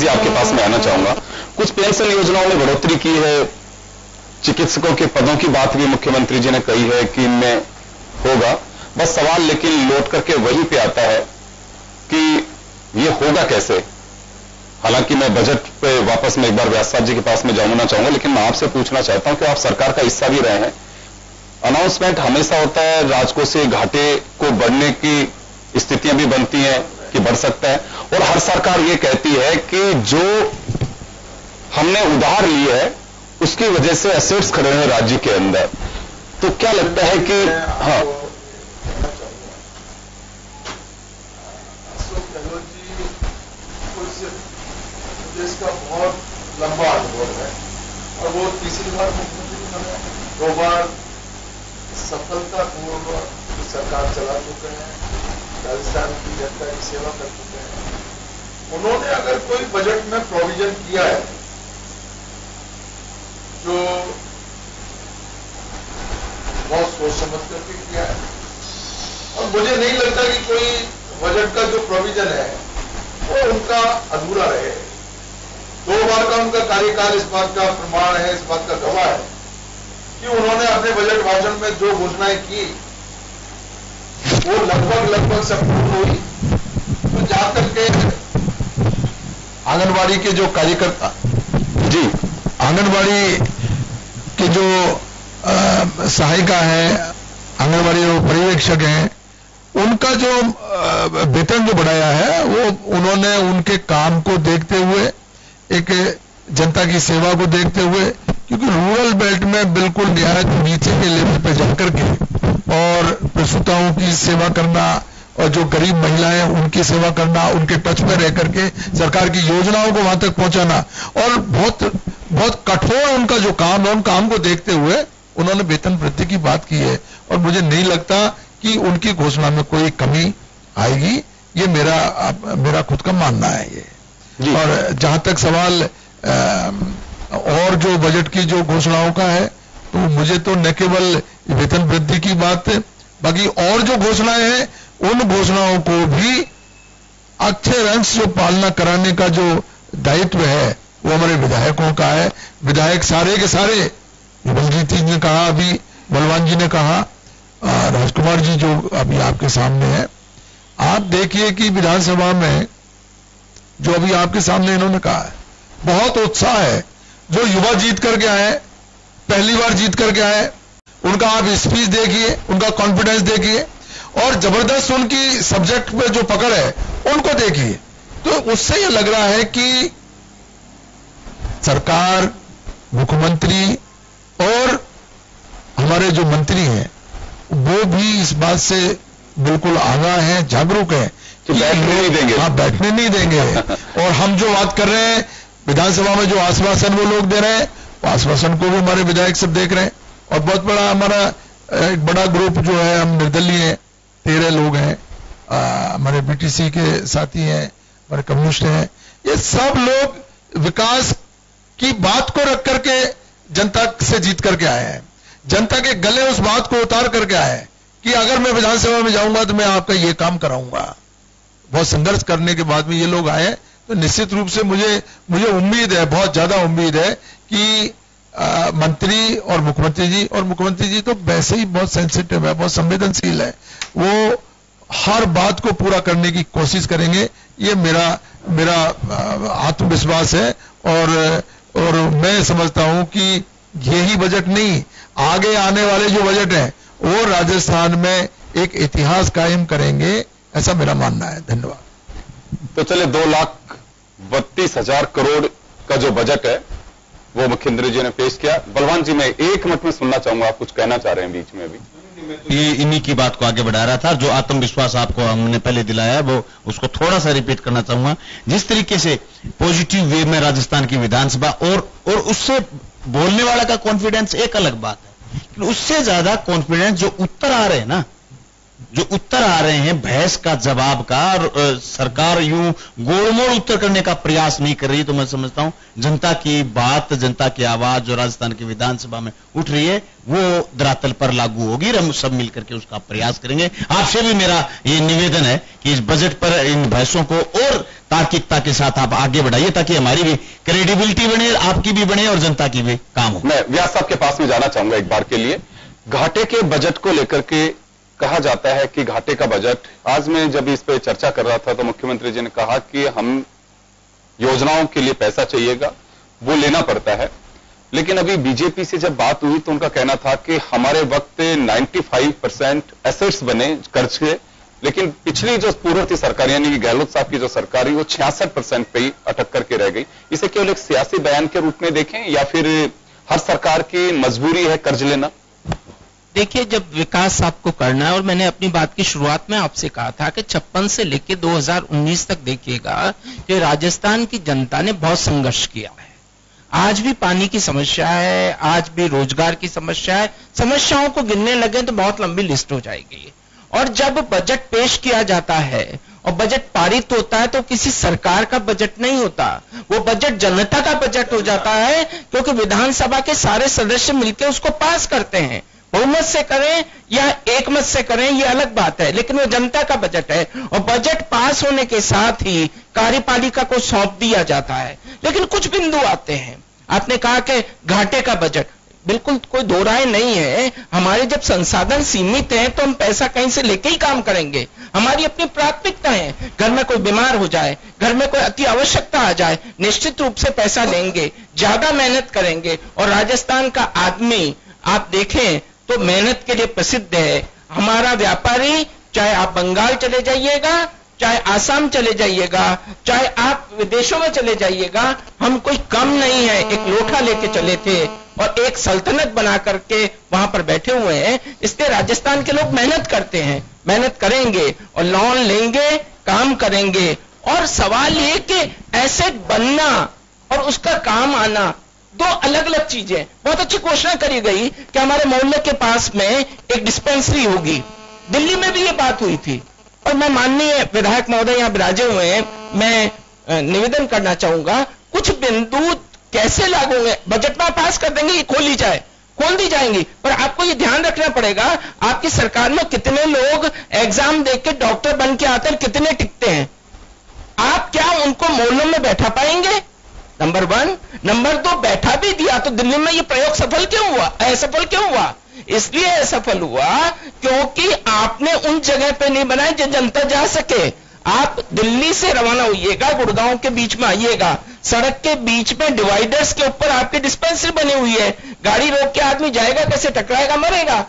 जी आपके पास में आना चाहूंगा। कुछ पेंशन योजनाओं में बढ़ोतरी की है, चिकित्सकों के पदों की बात भी मुख्यमंत्री जी ने कही है कि इनमें होगा। बस सवाल लेकिन लौट करके वहीं पे आता है कि ये होगा कैसे। हालांकि मैं बजट पे वापस में एक बार व्यास साहब जी के पास में जाना चाहूंगा, लेकिन मैं आपसे पूछना चाहता हूं कि आप सरकार का हिस्सा भी रहे हैं। अनाउंसमेंट हमेशा होता है, राजकोषीय घाटे को बढ़ने की स्थितियां भी बनती हैं कि बढ़ सकता है, और हर सरकार ये कहती है कि जो हमने उधार लिए है उसकी वजह से एसेट्स खड़े हैं राज्य के अंदर। तो क्या लगता है कि हाँ, अशोक गहलोत जी को देश का बहुत लंबा अनुभव है और वो तीसरी बार मुख्यमंत्री बने, 2 बार सफलतापूर्वक सरकार चला चुके हैं, राजस्थान की जनता की सेवा कर चुके हैं। उन्होंने अगर कोई बजट में प्रोविजन किया है जो बहुत सोच समझ करके किया है, और मुझे नहीं लगता कि कोई बजट का जो प्रोविजन है वो उनका अधूरा रहे। 2 बार का उनका कार्यकाल इस बात का प्रमाण है, इस बात का गवाह है कि उन्होंने अपने बजट भाषण में जो घोषणाएं की वो लगभग सब पूर्ण हुई। तो जहां तक के आंगनबाड़ी के जो कार्यकर्ता जी, आंगनबाड़ी के जो सहायिका है, आंगनबाड़ी जो पर्यवेक्षक हैं, उनका जो वेतन जो बढ़ाया है वो उन्होंने उनके काम को देखते हुए, एक जनता की सेवा को देखते हुए, क्योंकि रूरल बेल्ट में बिल्कुल निहायत नीचे के लेवल पे जाकर के और प्रसूताओं की सेवा करना और जो गरीब महिलाएं उनकी सेवा करना, उनके टच में रह करके सरकार की योजनाओं को वहां तक पहुंचाना, और बहुत कठोर उनका जो काम है, उन काम को देखते हुए उन्होंने वेतन वृद्धि की बात की है। और मुझे नहीं लगता कि उनकी घोषणा में कोई कमी आएगी, ये मेरा खुद का मानना है ये। और जहां तक सवाल और जो बजट की जो घोषणाओं का है, तो मुझे तो न केवल वेतन वृद्धि की बात, बाकी और जो घोषणाएं हैं उन घोषणाओं को भी अक्षरंश जो पालना कराने का जो दायित्व है वो हमारे विधायकों का है। विधायक सारे के सारे, बलजीत जी ने कहा, अभी बलवान जी ने कहा, राजकुमार जी जो अभी आपके सामने है, आप देखिए कि विधानसभा में जो अभी आपके सामने इन्होंने कहा है, बहुत उत्साह है। जो युवा जीत करके आए, पहली बार जीत करके आए, उनका आप स्पीच देखिए, उनका कॉन्फिडेंस देखिए, और जबरदस्त उनकी सब्जेक्ट पे जो पकड़ है उनको देखिए। तो उससे यह लग रहा है कि सरकार, मुख्यमंत्री और हमारे जो मंत्री हैं वो भी इस बात से बिल्कुल आगाह है, जागरूक है कि बैठने नहीं देंगे। हाँ, बैठने नहीं देंगे। और हम जो बात कर रहे हैं विधानसभा में, जो आश्वासन वो लोग दे रहे हैं, वो आश्वासन को भी हमारे विधायक सब देख रहे हैं। और बहुत बड़ा हमारा एक बड़ा ग्रुप जो है, हम निर्दलीय हैं, 13 लोग हैं, हमारे बीटीसी के साथी हैं, हमारे कम्युनिस्ट हैं, ये सब लोग विकास की बात को रख करके जनता से जीत करके आए हैं। जनता के गले उस बात को उतार करके आए हैं कि अगर मैं विधानसभा में जाऊंगा तो मैं आपका ये काम कराऊंगा। बहुत संघर्ष करने के बाद में ये लोग आए, तो निश्चित रूप से मुझे उम्मीद है, बहुत ज्यादा उम्मीद है कि मंत्री और मुख्यमंत्री जी तो वैसे ही बहुत सेंसिटिव है, बहुत संवेदनशील है, वो हर बात को पूरा करने की कोशिश करेंगे। ये मेरा आत्मविश्वास है। और मैं समझता हूं कि यही बजट नहीं, आगे आने वाले जो बजट है वो राजस्थान में एक इतिहास कायम करेंगे, ऐसा मेरा मानना है। धन्यवाद। तो चले 2,32,000 करोड़ का जो बजट है वो मुख्यमंत्री जी ने पेश किया। बलवान जी, मैं 1 मिनट में सुनना चाहूंगा, आप कुछ कहना चाह रहे हैं बीच में अभी। ये इन्हीं की बात को आगे बढ़ा रहा था। जो आत्मविश्वास आपको हमने पहले दिलाया है वो उसको थोड़ा सा रिपीट करना चाहूंगा। जिस तरीके से पॉजिटिव वे में राजस्थान की विधानसभा और उससे बोलने वाला का कॉन्फिडेंस एक अलग बात है, उससे ज्यादा कॉन्फिडेंस जो उत्तर आ रहे हैं ना, जो उत्तर आ रहे हैं बहस का जवाब का, और सरकार यूं गोलमोल उत्तर करने का प्रयास नहीं कर रही, तो मैं समझता हूं जनता की बात, जनता की आवाज जो राजस्थान की विधानसभा में उठ रही है वो धरातल पर लागू होगी और हम सब मिलकर के उसका प्रयास करेंगे। आपसे भी मेरा ये निवेदन है कि इस बजट पर इन बहसों को और तार्किकता के साथ आप आगे बढ़ाइए ताकि हमारी भी क्रेडिबिलिटी बने, आपकी भी बने और जनता की भी काम हो। मैं व्यास साहब के पास में जाना चाहूंगा एक बार के लिए। घाटे के बजट को लेकर के कहा जाता है कि घाटे का बजट, आज मैं जब इस पे चर्चा कर रहा था तो मुख्यमंत्री जी ने कहा कि हम योजनाओं के लिए पैसा चाहिएगा, वो लेना पड़ता है। लेकिन अभी बीजेपी से जब बात हुई तो उनका कहना था कि हमारे वक्त 95% एसेट्स बने कर्ज के, लेकिन पिछली जो पूर्ववर्ती सरकार यानी कि गहलोत साहब की जो सरकार है वो 66% पे ही अटक करके रह गई। इसे केवल एक सियासी बयान के रूप में देखें या फिर हर सरकार की मजबूरी है कर्ज लेना? देखिए, जब विकास आपको करना है, और मैंने अपनी बात की शुरुआत में आपसे कहा था कि 56 से लेकर 2019 तक देखिएगा कि राजस्थान की जनता ने बहुत संघर्ष किया है। आज भी पानी की समस्या है, आज भी रोजगार की समस्या है। समस्याओं को गिनने लगे तो बहुत लंबी लिस्ट हो जाएगी। और जब बजट पेश किया जाता है और बजट पारित होता है तो किसी सरकार का बजट नहीं होता, वो बजट जनता का बजट हो जाता है, क्योंकि विधानसभा के सारे सदस्य मिलकर उसको पास करते हैं। बहुमत से करें या एक मत से करें ये अलग बात है, लेकिन वो जनता का बजट है। और बजट पास होने के साथ ही कार्यपालिका को सौंप दिया जाता है। लेकिन कुछ बिंदु आते हैं। आपने कहा कि घाटे का बजट, बिल्कुल कोई दो राय नहीं है। हमारे जब संसाधन सीमित हैं तो हम पैसा कहीं से लेके ही काम करेंगे। हमारी अपनी प्राथमिकता है। घर में कोई बीमार हो जाए, घर में कोई अति आवश्यकता आ जाए, निश्चित रूप से पैसा लेंगे, ज्यादा मेहनत करेंगे। और राजस्थान का आदमी आप देखें तो मेहनत के लिए प्रसिद्ध है। हमारा व्यापारी, चाहे आप बंगाल चले जाइएगा, चाहे आसाम चले जाइएगा, चाहे आप विदेशों में चले जाइएगा, हम कोई कम नहीं है। एक लोटा लेके चले थे और एक सल्तनत बना करके वहां पर बैठे हुए हैं। इसलिए राजस्थान के लोग मेहनत करते हैं, मेहनत करेंगे और लोन लेंगे, काम करेंगे। और सवाल ये कि एसेट बनना और उसका काम आना दो अलग अलग चीजें। बहुत अच्छी घोषणा करी गई कि हमारे मोहल्ले के पास में एक डिस्पेंसरी होगी। दिल्ली में भी ये बात हुई थी। और मैं माननीय विधायक महोदय यहाँ विराजे हुए हैं, मैं निवेदन करना चाहूंगा, कुछ बिंदु कैसे लागू होंगे, बजट में पास कर देंगे, ये खोल दी जाएंगी। पर आपको ये ध्यान रखना पड़ेगा, आपकी सरकार में कितने लोग एग्जाम देख के डॉक्टर बन के आते हैं, कितने टिकते हैं। आप क्या उनको मोहल्लों में बैठा पाएंगे? नंबर 1। नंबर 2, बैठा भी दिया तो दिल्ली में ये प्रयोग असफल क्यों हुआ? इसलिए असफल हुआ क्योंकि आपने उन जगह पे नहीं बनाए जो जनता जा सके। आप दिल्ली से रवाना होइएगा, गुड़गांव के बीच में आइएगा, सड़क के बीच में डिवाइडर्स के ऊपर आपकी डिस्पेंसरी बनी हुई है। गाड़ी रोक के आदमी जाएगा कैसे? टकराएगा, मरेगा।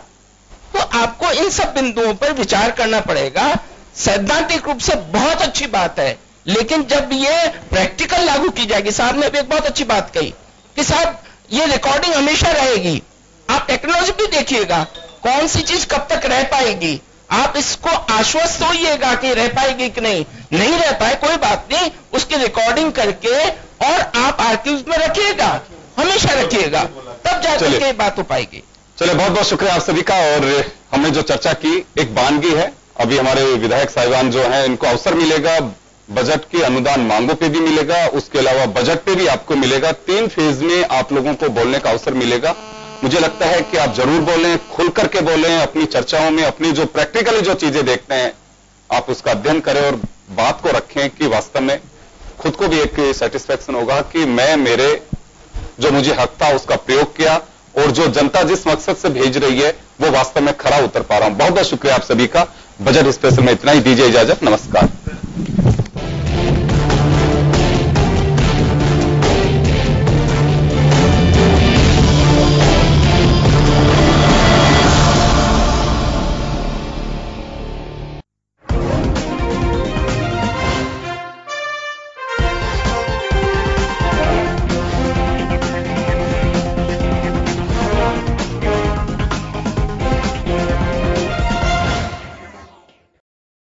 तो आपको इन सब बिंदुओं पर विचार करना पड़ेगा। सैद्धांतिक रूप से बहुत अच्छी बात है, लेकिन जब ये प्रैक्टिकल लागू की जाएगी, साहब ने भी एक बहुत अच्छी बात कही कि साहब ये रिकॉर्डिंग हमेशा रहेगी। आप टेक्नोलॉजी भी देखिएगा, कौन सी चीज कब तक रह पाएगी। आप इसको आश्वस्त होइएगा कि रह पाएगी कि नहीं रह पाए कोई बात नहीं, उसकी रिकॉर्डिंग करके और आप आर्काइव्स में रखिएगा, हमेशा रखिएगा, तब जाकर के बात हो पाएगी। चलिए, बहुत बहुत शुक्रिया आप सभी का। और हमने जो चर्चा की एक वानगी है, अभी हमारे विधायक साहिबान जो हैं इनको अवसर मिलेगा, बजट की अनुदान मांगों पे भी मिलेगा, उसके अलावा बजट पे भी आपको मिलेगा। 3 फेज में आप लोगों को बोलने का अवसर मिलेगा। मुझे लगता है कि आप जरूर बोलें, खुल करके बोलें, अपनी चर्चाओं में अपनी जो प्रैक्टिकली जो चीजें देखते हैं आप उसका अध्ययन करें और बात को रखें कि वास्तव में खुद को भी एक सेटिस्फैक्शन होगा कि मैं मेरे जो मुझे हक था उसका प्रयोग किया और जो जनता जिस मकसद से भेज रही है वो वास्तव में खरा उतर पा रहा हूं। बहुत बहुत शुक्रिया आप सभी का। बजट स्पेशल में इतना ही, दीजिए इजाजत, नमस्कार।